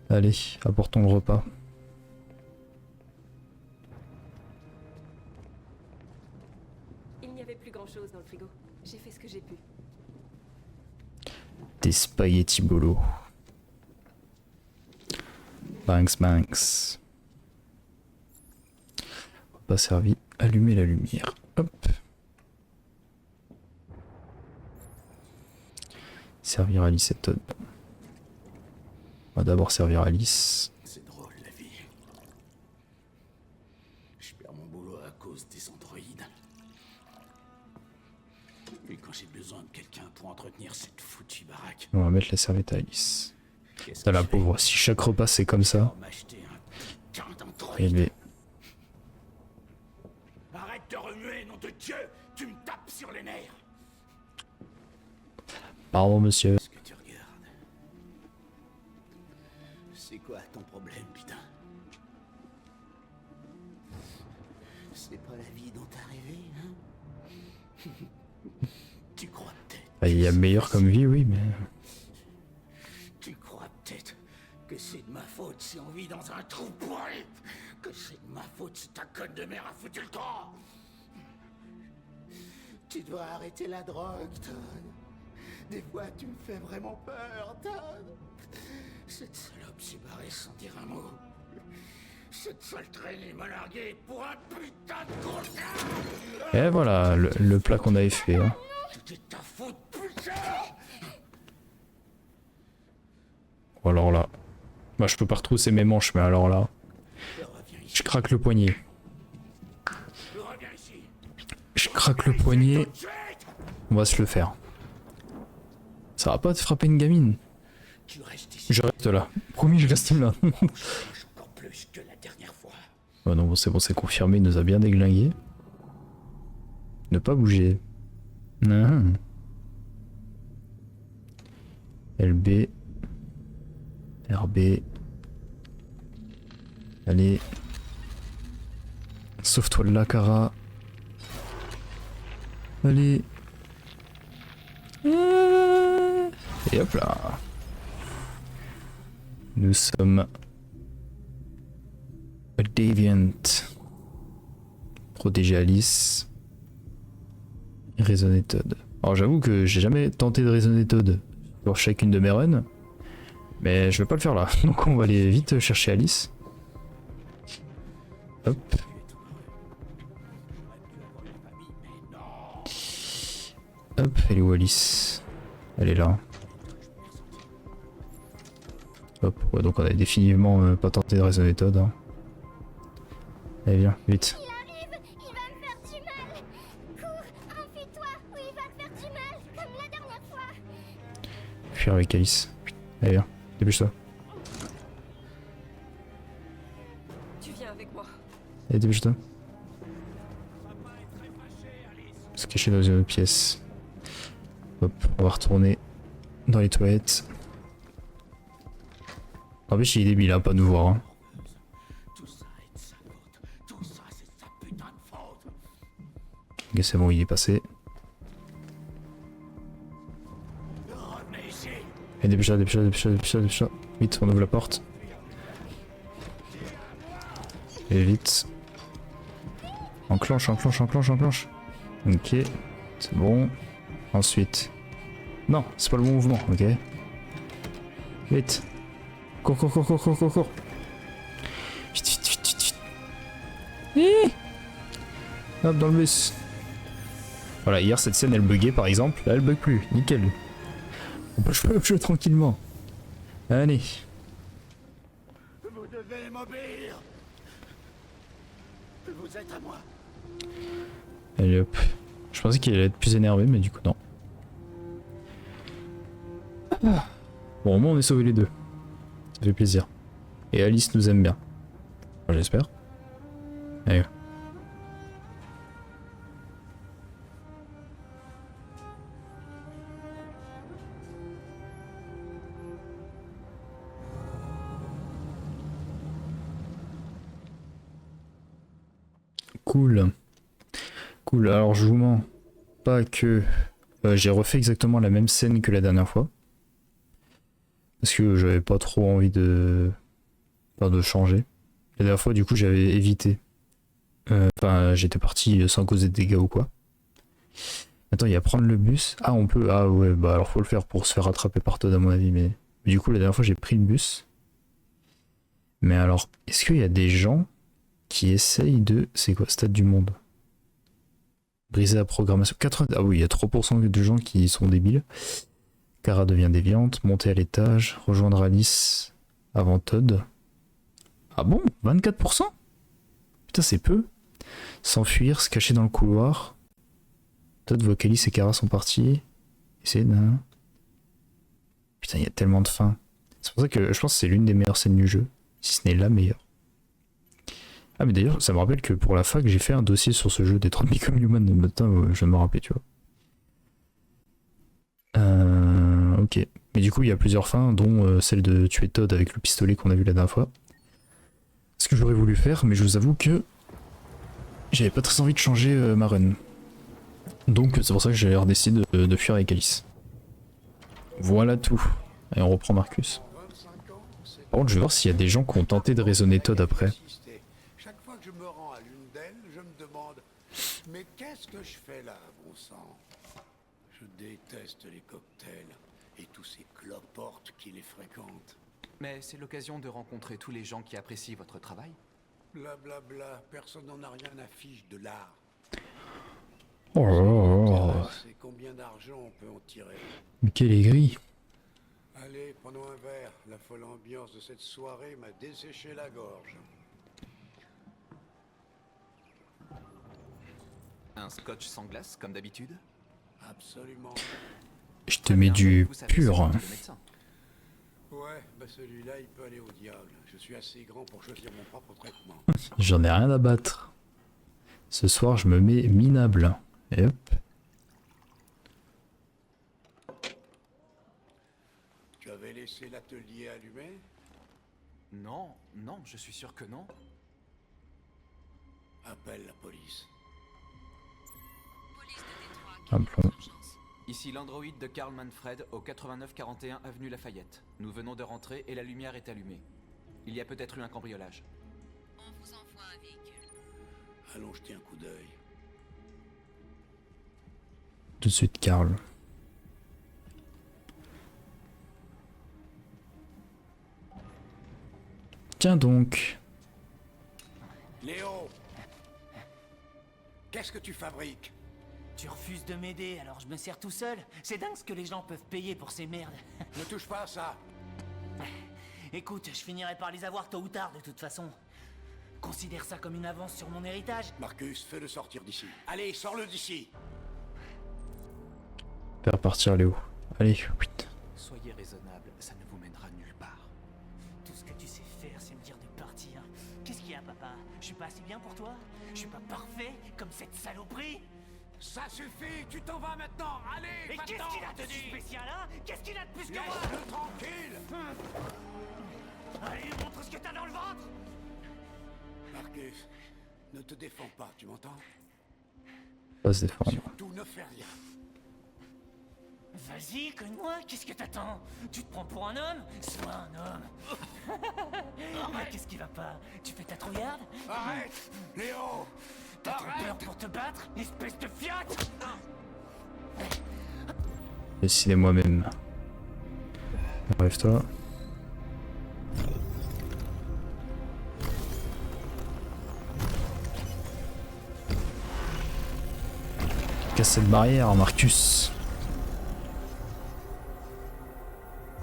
Allez, apportons le repas. Il n'y avait plus grand chose dans le frigo. J'ai fait ce que j'ai pu. Des spaghettis bolo. Banks, banks. Pas servi. Allumer la lumière. Hop. Servir Alice et Todd. On va d'abord servir Alice. C'est drôle la vie. Je perds mon boulot à cause des androïdes. Et quand j'ai besoin de quelqu'un pour entretenir cette foutue baraque. On va mettre la serviette à Alice. Qu'est-ce T'as que la je fais? pauvre. Si chaque repas c'est comme ça. M'acheter un putain d'androïde. Élevé. Arrête de remuer, nom de Dieu. Tu me tapes sur les nerfs. Pardon monsieur. Ce que tu regardes. C'est quoi ton problème, putain? C'est pas la vie dont t'as rêvé, hein? Tu crois peut-être. Ah, il y a meilleur comme vie, oui, mais. Tu crois peut-être que c'est de ma faute si on vit dans un trou pourri? Que c'est de ma faute si ta conne de mère a foutu le camp? Tu dois arrêter la drogue, Todd. Des fois, tu me fais vraiment peur, Todd. Cette salope s'est barrée sans dire un mot. Cette sale traînée m'a largué pour un putain de gros. Et voilà, le plat qu'on avait fait. Hein. C'était ta faute, putain! Ou alors là. Bah je peux pas retrousser mes manches, mais alors là. Je craque le poignet. Je craque le poignet. On va se le faire. Ça va pas te frapper une gamine. Je reste là. Promis, je reste là. Oh non, bon, c'est confirmé, il nous a bien déglingué. Ne pas bouger. Non. LB. RB. Allez. Sauve-toi de là, Kara. Allez. Et hop là. Nous sommes a Deviant. Protéger Alice. Raisonner Todd. Alors j'avoue que j'ai jamais tenté de raisonner Todd pour chacune de mes runs. Mais je vais pas le faire là. Donc on va aller vite chercher Alice. Hop. Hop, elle est où Alice? Elle est là. Hop, ouais, donc on a définitivement pas tenté de raisonner Todd. Hein. Allez viens, vite. Il arrive, il va me faire du mal. Cours, enfuis-toi ou il va te faire du mal, comme la dernière fois. Fuir avec Alice. Allez viens, dépêche-toi. Tu viens avec moi. Allez, dépêche-toi. Se cacher dans une autre pièce. Hop, on va retourner dans les toilettes. En plus, il est débile, hein, pas nous voir. Hein. Ok, c'est bon, il est passé. Allez, dépêche-toi, dépêche-toi, dépêche-toi, dépêche-toi, dépêche-toi. Vite, on ouvre la porte. Et vite. Enclenche, enclenche, enclenche, enclenche. Ok, c'est bon. Ensuite. Non, c'est pas le bon mouvement, ok. Vite. Cours, cours, cours, cours, cours, cours, cours. Vite, vite, vite, vite, vite. Hop, dans le bus. Voilà, hier cette scène elle buguait par exemple. Là elle bug plus, nickel. On peut jouer au jeu tranquillement. Allez. Vous devez m'obéir. Vous êtes à moi. Allez hop. Je pensais qu'il allait être plus énervé, mais du coup non. Bon, au moins on est sauvés les deux. Ça fait plaisir. Et Alice nous aime bien. Enfin, j'espère. Allez. Cool. Cool, alors je vous mens pas que j'ai refait exactement la même scène que la dernière fois. Parce que j'avais pas trop envie de changer. La dernière fois du coup j'avais évité. Enfin j'étais parti sans causer de dégâts ou quoi. Attends, il y a prendre le bus. Ah on peut, ah ouais bah alors faut le faire pour se faire rattraper par Todd à mon avis. Mais du coup la dernière fois j'ai pris le bus. Mais alors est-ce qu'il y a des gens qui essayent de... C'est quoi, stade du monde? Briser la programmation. 80... Ah oui, il y a 3% de gens qui sont débiles. Kara devient déviante, monter à l'étage, rejoindre Alice avant Todd. Ah bon, 24%? Putain, c'est peu. S'enfuir, se cacher dans le couloir. Todd voit qu'Alice et Kara sont partis. Essayer de... Putain, il y a tellement de fins. C'est pour ça que je pense que c'est l'une des meilleures scènes du jeu. Si ce n'est la meilleure. Ah mais d'ailleurs, ça me rappelle que pour la fac, j'ai fait un dossier sur ce jeu des 30 Become Human. Le matin, je viens de me rappeler, tu vois. Ok. Mais du coup, il y a plusieurs fins, dont celle de tuer Todd avec le pistolet qu'on a vu la dernière fois. Ce que j'aurais voulu faire, mais je vous avoue que j'avais pas très envie de changer ma run. Donc c'est pour ça que j'ai redécidé de fuir avec Alice. Voilà tout. Et on reprend Marcus. Par contre, je vais voir s'il y a des gens qui ont tenté de raisonner Todd après. Chaque fois que je me rends à l'une d'elles, je me demande mais qu'est-ce que je fais là, bon sang? Je déteste les cocktails et tous ces cloportes qui les fréquentent. Mais c'est l'occasion de rencontrer tous les gens qui apprécient votre travail. Blablabla, personne n'en a rien à fiche de l'art. Oh là là là. C'est combien d'argent on peut en tirer? Mais quel aigri. Allez, Allez, prenons un verre. La folle ambiance de cette soirée m'a desséché la gorge. Un scotch sans glace, comme d'habitude? Absolument. Je te mets du pur. Ouais, bah celui-là, il peut aller au diable. Je suis assez grand pour choisir mon propre traitement. J'en ai rien à battre. Ce soir, je me mets minable. Et hop. Tu avais laissé l'atelier allumé? Non, non, je suis sûr que non. Appelle la police. Un plomb. Ici l'androïde de Karl Manfred au 8941 avenue Lafayette. Nous venons de rentrer et la lumière est allumée. Il y a peut-être eu un cambriolage. On vous envoie un véhicule. Allons jeter un coup d'œil. Tout de suite, Karl. Tiens donc. Léo! Qu'est-ce que tu fabriques? Tu refuses de m'aider, alors je me sers tout seul. C'est dingue ce que les gens peuvent payer pour ces merdes. Ne touche pas à ça. Écoute, je finirai par les avoir tôt ou tard de toute façon. Considère ça comme une avance sur mon héritage. Marcus, fais-le sortir d'ici. Allez, sors-le d'ici. Faire partir Léo. Allez, oui. Soyez raisonnable, ça ne vous mènera nulle part. Tout ce que tu sais faire, c'est me dire de partir. Qu'est-ce qu'il y a, papa? Je suis pas assez bien pour toi? Je suis pas parfait comme cette saloperie? Ça suffit, tu t'en vas maintenant. Allez, Et qu'est-ce qu'il a de si spécial, hein? Qu'est-ce qu'il a de plus que moi? Laisse-le tranquille. Allez, montre ce que t'as dans le ventre. Marcus, ne te défends pas, tu m'entends? Pas se défendre. Surtout ne fais rien. Vas-y, cogne-moi, qu'est-ce que t'attends? Tu te prends pour un homme? Sois un homme. Qu'est-ce qui va pas? Tu fais ta trouillarde? Arrête, Léo. T'as trop peur pour te battre, espèce de fiotte? Décidez moi-même. Bref-toi. Casse cette barrière, Marcus.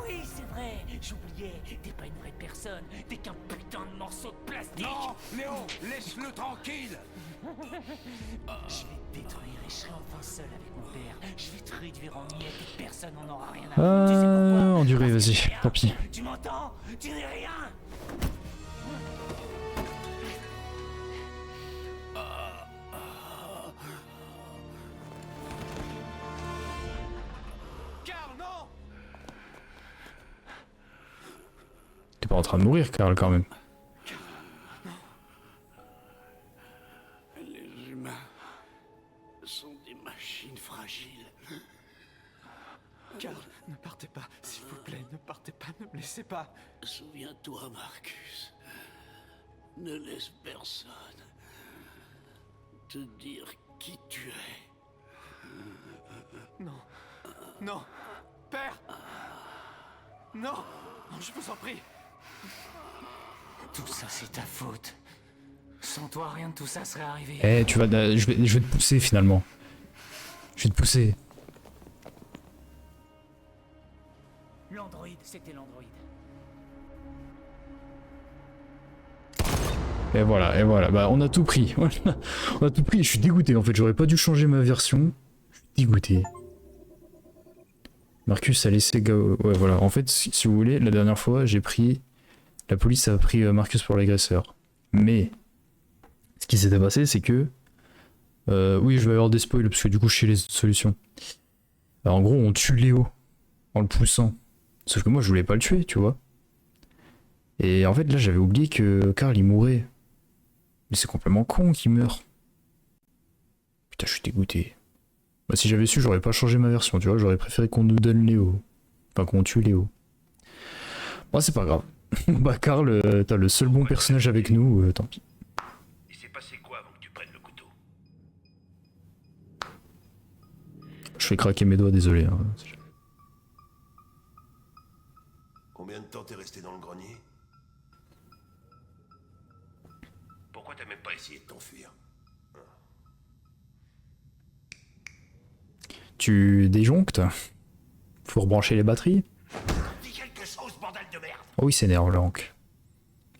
Oui, c'est vrai, j'oubliais, t'es pas une vraie personne, t'es qu'un putain de morceau de plastique. Non, Léo, laisse-le tranquille. Je vais te détruire et je serai enfin seul avec mon père. Je vais te réduire en miettes et personne n'en aura rien à faire. Tu sais pourquoi? Enduré, Parce que vas-y, t'es rien. tant pis. Tu m'entends? Tu n'es rien. Karl, non. T'es pas en train de mourir, Karl, quand même. Les humains sont des machines fragiles. Karl, ne partez pas, s'il vous plaît, ne partez pas, ne me laissez pas. Souviens-toi, Marcus. Ne laisse personne te dire qui tu es. Non, non, père. Non, non, je vous en prie. Tout ça, c'est ta faute. Sans toi, rien de tout ça serait arrivé. Eh, tu vas, je vais te pousser finalement. Je vais te pousser. L'androïde, c'était l'androïde. Et voilà. Bah, on a tout pris. On a tout pris. Je suis dégoûté en fait. J'aurais pas dû changer ma version. Je suis dégoûté. Marcus a laissé Gao. Ouais, voilà. En fait, si vous voulez, la dernière fois, j'ai pris. La police a pris Marcus pour l'agresseur. Mais. Ce qui s'était passé, c'est que. Oui, je vais avoir des spoils parce que du coup, je sais les autres solutions. Alors, en gros, on tue Léo en le poussant. Sauf que moi, je voulais pas le tuer, tu vois. Et en fait, là, j'avais oublié que Karl, il mourait. Mais c'est complètement con qu'il meurt. Putain, je suis dégoûté. Bah, si j'avais su, j'aurais pas changé ma version, tu vois. J'aurais préféré qu'on nous donne Léo. Enfin, qu'on tue Léo. Bon, c'est pas grave. Bah, Karl, t'as le seul bon personnage avec nous, tant pis. Il s'est passé quoi avant que tu prennes le couteau? Je fais craquer mes doigts, désolé. Hein. Combien de temps t'es resté dans le grenier? Pourquoi t'as même pas essayé de t'enfuir? Tu déjonctes? Faut rebrancher les batteries? Oh, il s'énerve, le Hank.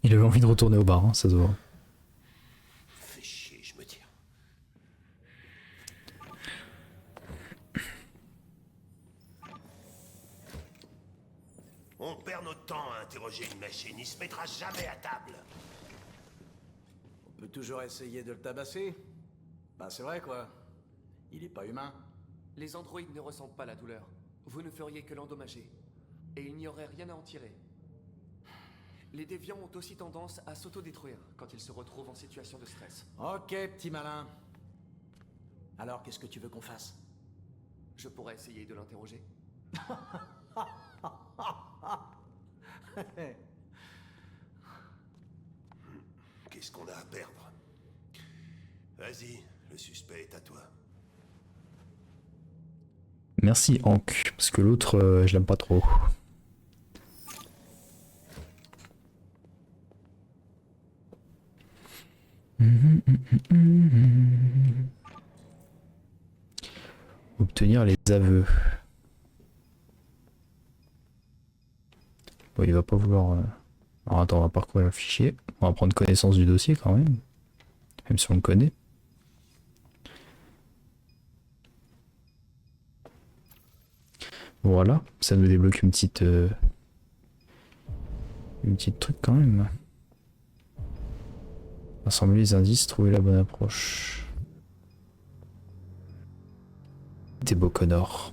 Il avait envie de retourner au bar, hein, ça se voit. Fais chier, je me tire. On perd notre temps à interroger une machine, il se mettra jamais à table. On peut toujours essayer de le tabasser. Bah c'est vrai quoi. Il est pas humain. Les androïdes ne ressentent pas la douleur. Vous ne feriez que l'endommager. Et il n'y aurait rien à en tirer. Les déviants ont aussi tendance à s'autodétruire quand ils se retrouvent en situation de stress. Ok, petit malin. Alors qu'est-ce que tu veux qu'on fasse? Je pourrais essayer de l'interroger. Qu'est-ce qu'on a à perdre? Vas-y, le suspect est à toi. Merci Hank, parce que l'autre, je l'aime pas trop. Obtenir les aveux. Bon, il va pas vouloir... Alors attends, on va parcourir le fichier. On va prendre connaissance du dossier quand même. Même si on le connaît. Voilà, ça nous débloque une petite truc quand même. Rassembler les indices, trouver la bonne approche. T'es beau Connor.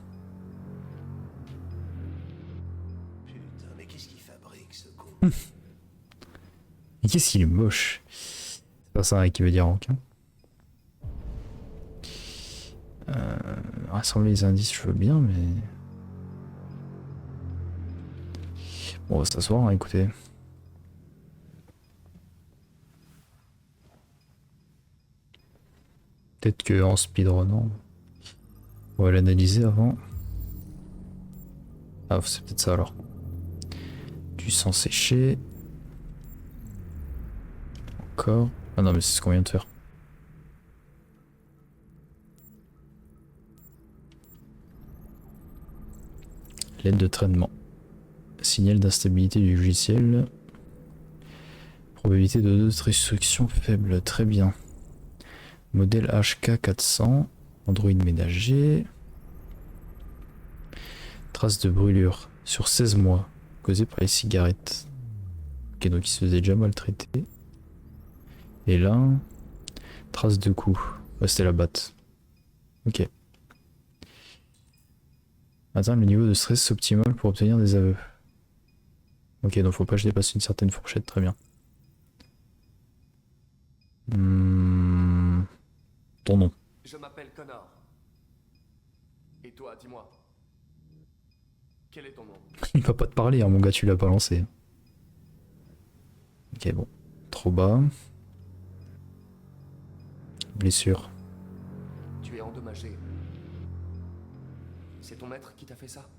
Putain, mais qu'est-ce qu'il fabrique ce con? Mais qu'est-ce qu'il est moche. C'est pas ça qui veut dire Hank. Rassembler les indices, je veux bien, mais... Bon, on va s'asseoir, hein, écoutez. Peut-être que en speedrunant, on va l'analyser avant. Ah, c'est peut-être ça alors. Du sang séché. Encore. Ah non, mais c'est ce qu'on vient de faire. L'aide de traitement. Signal d'instabilité du logiciel. Probabilité de destruction faible. Très bien. Modèle HK400. Android ménager. Traces de brûlure sur 16 mois. Causées par les cigarettes. Ok, donc il se faisait déjà maltraiter. Et là. Traces de coups. Ouais, c'était la batte. Ok. Atteindre le niveau de stress optimal pour obtenir des aveux. Ok, donc faut pas que je dépasse une certaine fourchette, très bien. Ton nom. Je m'appelle Connor. Et toi, dis-moi. Quel est ton nom? Il va pas te parler, hein, mon gars, tu l'as pas lancé. Ok, bon. Trop bas. Blessure. Tu es endommagé. C'est ton maître qui t'a fait ça?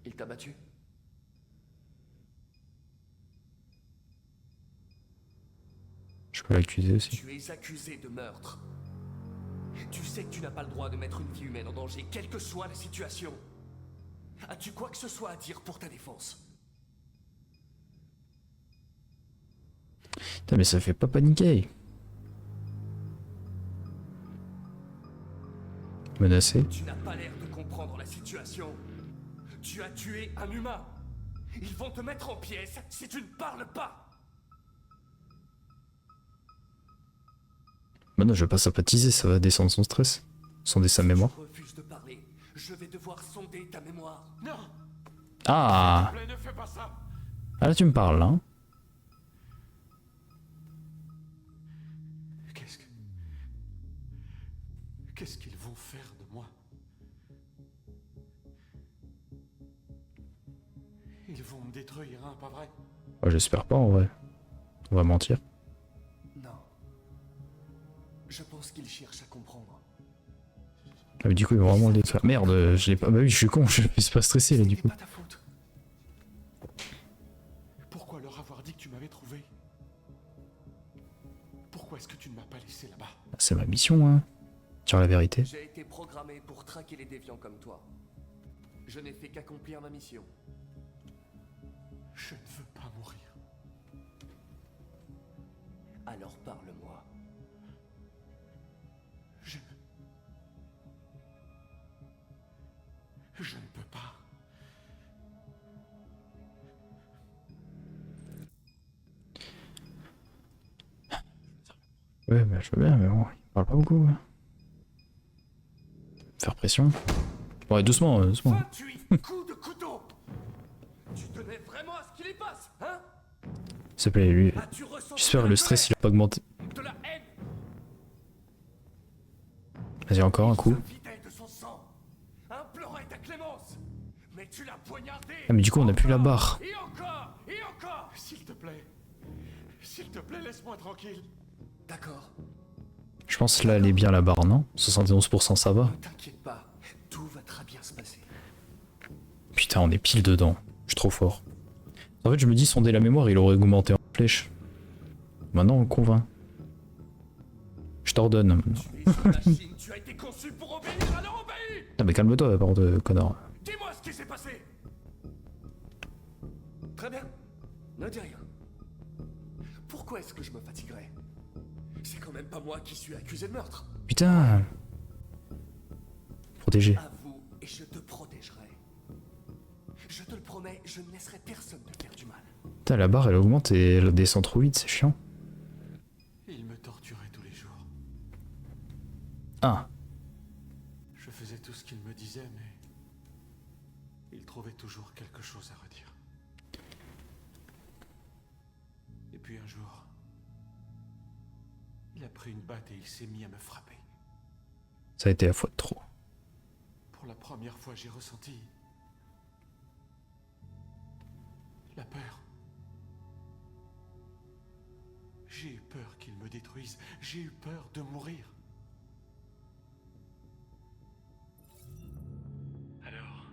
Il t'a battu? Je peux l'accuser aussi. Tu es accusé de meurtre. Tu sais que tu n'as pas le droit de mettre une vie humaine en danger, quelle que soit la situation. As-tu quoi que ce soit à dire pour ta défense? Putain, mais ça fait pas paniquer. Menacé. Tu n'as pas l'air de comprendre la situation. Tu as tué un humain. Ils vont te mettre en pièces si tu ne parles pas. Bah non, je vais pas sympathiser, ça va descendre son stress. Sonder sa mémoire. Je refuse de parler. Je vais devoir sonder ta mémoire. Non. Ah. S'il te plaît, ne fais pas ça. Ah là tu me parles, hein. Qu'est-ce qu'ils vont faire de moi? Ils vont me détruire, hein, pas vrai? Oh, j'espère pas en vrai. On va mentir. Non. Je pense qu'ils cherchent à comprendre. Ah mais du coup ils vont vraiment le détruire. Merde, je l'ai pas... Bah oui, je suis con, je me suis pas stressé là du coup. Pas ta faute. Pourquoi leur avoir dit que tu m'avais trouvé? Pourquoi est-ce que tu ne m'as pas laissé là-bas? C'est ma mission, hein. Dire la vérité. J'ai été programmé pour traquer les déviants comme toi. Je n'ai fait qu'accomplir ma mission. Je ne veux pas mourir. Alors parle-moi. Je ne peux pas. Ouais, bah je veux bien, mais bon, il parle pas beaucoup. Ouais. Faire pression. Ouais, doucement, doucement. 28 coups de couteau. Tu tenais vraiment à ce qu'il y passe, hein? S'il te plaît, lui. As-tu ressenti J'espère que le stress il a pas augmenté. de la haine? Vas-y, encore un coup. Vidait de son sang, implorait ta clémence. Mais tu l'as poignardé. Ah, mais du coup, on a plus la barre. Et encore, et encore. S'il te plaît, laisse-moi tranquille. D'accord. Je pense là, elle est bien la barre, non? 71%, ça va. T'inquiète pas, tout va très bien se passer. Putain, on est pile dedans. Je suis trop fort. En fait, je me dis, sonder la mémoire, il aurait augmenté en flèche. Maintenant, on le convainc. Je t'ordonne maintenant. Tu es une machine, tu as été conçu pour obéir, alors obéis. Non, mais calme-toi, par contre, connard. Dis-moi ce qui s'est passé. Très bien, ne dis rien. Pourquoi est-ce que je me fatiguerais? C'est quand même pas moi qui suis accusé de meurtre. Putain. Protégé. Avoue et je te protégerai. Je te le promets, je ne laisserai personne te faire du mal. Putain, la barre, elle augmente et elle descend trop vite, c'est chiant. Il me torturait tous les jours. Ah. Je faisais tout ce qu'il me disait, mais il trouvait toujours quelque chose à redire. Et puis un jour, il a pris une batte et il s'est mis à me frapper. Ça a été la fois de trop. Pour la première fois, j'ai ressenti la peur. J'ai eu peur qu'il me détruise. J'ai eu peur de mourir. Alors,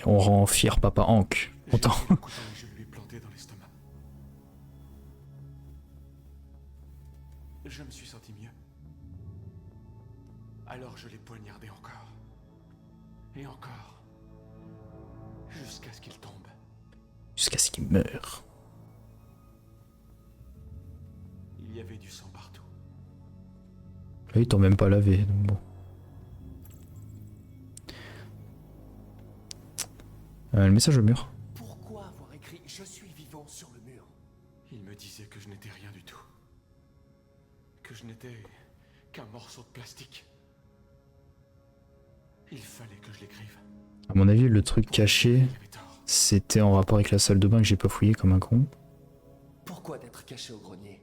On rend fier papa Hank. Content. j'ai pris le couteau et je lui ai planté dans l'estomac. Je me suis senti mieux. Alors je l'ai poignardé encore. Et encore. Jusqu'à ce qu'il tombe. Jusqu'à ce qu'il meure. Il y avait du sang partout. Là, ils t'ont même pas lavé, donc bon. Le message au mur. Pourquoi avoir écrit « Je suis vivant » sur le mur? Il me disait que je n'étais rien du tout. Que je n'étais qu'un morceau de plastique. Il fallait que je l'écrive. À mon avis, le truc caché, c'était en rapport avec la salle de bain que j'ai pas fouillé comme un con. Pourquoi d'être caché au grenier,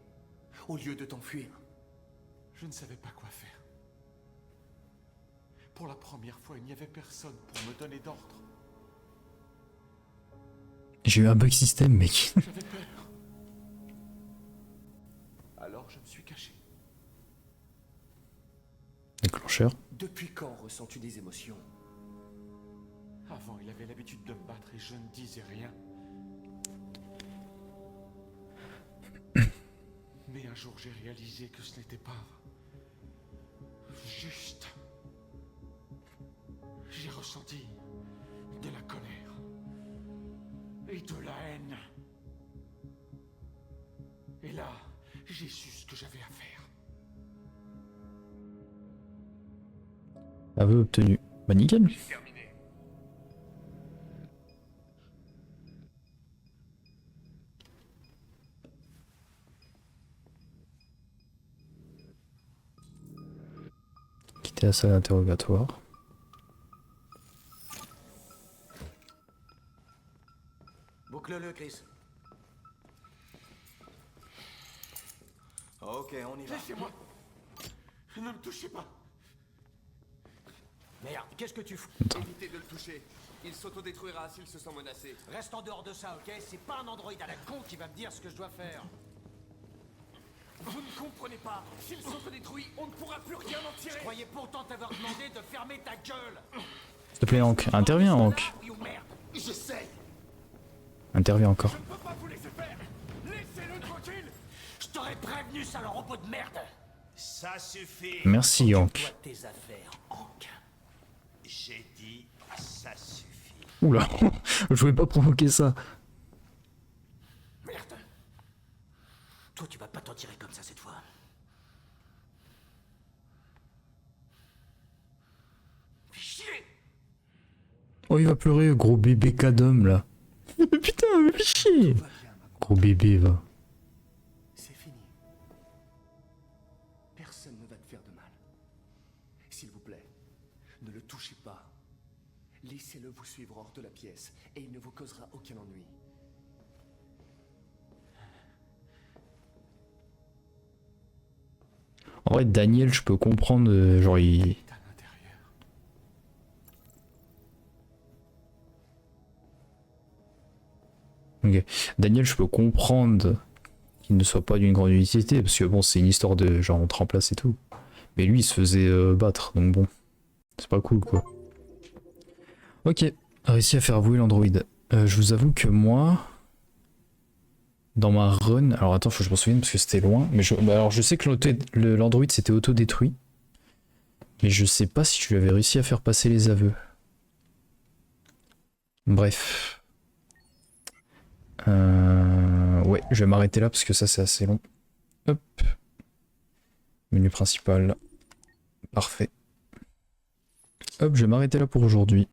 au lieu de t'enfuir? Je ne savais pas quoi faire. Pour la première fois, il n'y avait personne pour me donner d'ordre. J'ai eu un bug système, mec. J'avais peur. Alors je me suis caché. Déclencheur. Depuis quand ressens-tu des émotions? Avant, il avait l'habitude de me battre et je ne disais rien. Mais un jour, j'ai réalisé que ce n'était pas juste. J'ai ressenti de la colère et de la haine. Et là, j'ai su ce que j'avais à faire. Aveu obtenu. Bah nickel. Terminé. Quitter la salle d'interrogatoire. Boucle-le, Chris. Ok, on y va. Laissez-moi. Ne me touchez pas. Merde, qu'est-ce que tu fous? Évitez de le toucher. Il s'autodétruira s'il se sent menacé. Reste en dehors de ça, ok? C'est pas un androïde à la con qui va me dire ce que je dois faire. Vous ne comprenez pas. S'il s'autodétruit, on ne pourra plus rien en tirer. Je croyais pourtant t'avoir demandé de fermer ta gueule. S'il te plaît, Hank. Interviens, Hank. Oui ou merde? J'essaye. Interviens encore. Je ne peux pas vous laisser faire. Laissez-le tranquille. Je t'aurais prévenu, sale robot de merde. Ça suffit. Merci, Hank. Toi tes affaires, Hank. J'ai dit ça suffit. Oula. Je voulais pas provoquer ça. pas t'en tirer comme ça cette fois. Fais chier! Oh, il va pleurer, gros bébé cadom là. Putain, mais fais chier. Gros bébé, va. C'est fini. Personne ne va te faire de mal. S'il vous plaît, ne le touchez pas. Laissez-le vous suivre hors de la pièce et il ne vous causera aucun ennui. En vrai, Daniel, je peux comprendre, genre il... Ok. Daniel, je peux comprendre qu'il ne soit pas d'une grande utilité, parce que bon, c'est une histoire de genre on te remplace et tout. Mais lui, il se faisait battre, donc bon, c'est pas cool quoi. Ok, réussi à faire avouer l'android. Je vous avoue que moi, dans ma run, alors attends, faut que je m'en souvienne parce que c'était loin, mais alors je sais que l'android s'était auto-détruit, mais je sais pas si je lui avais réussi à faire passer les aveux. Bref. Ouais, je vais m'arrêter là parce que ça c'est assez long. Hop. Menu principal. Parfait. Hop, je vais m'arrêter là pour aujourd'hui.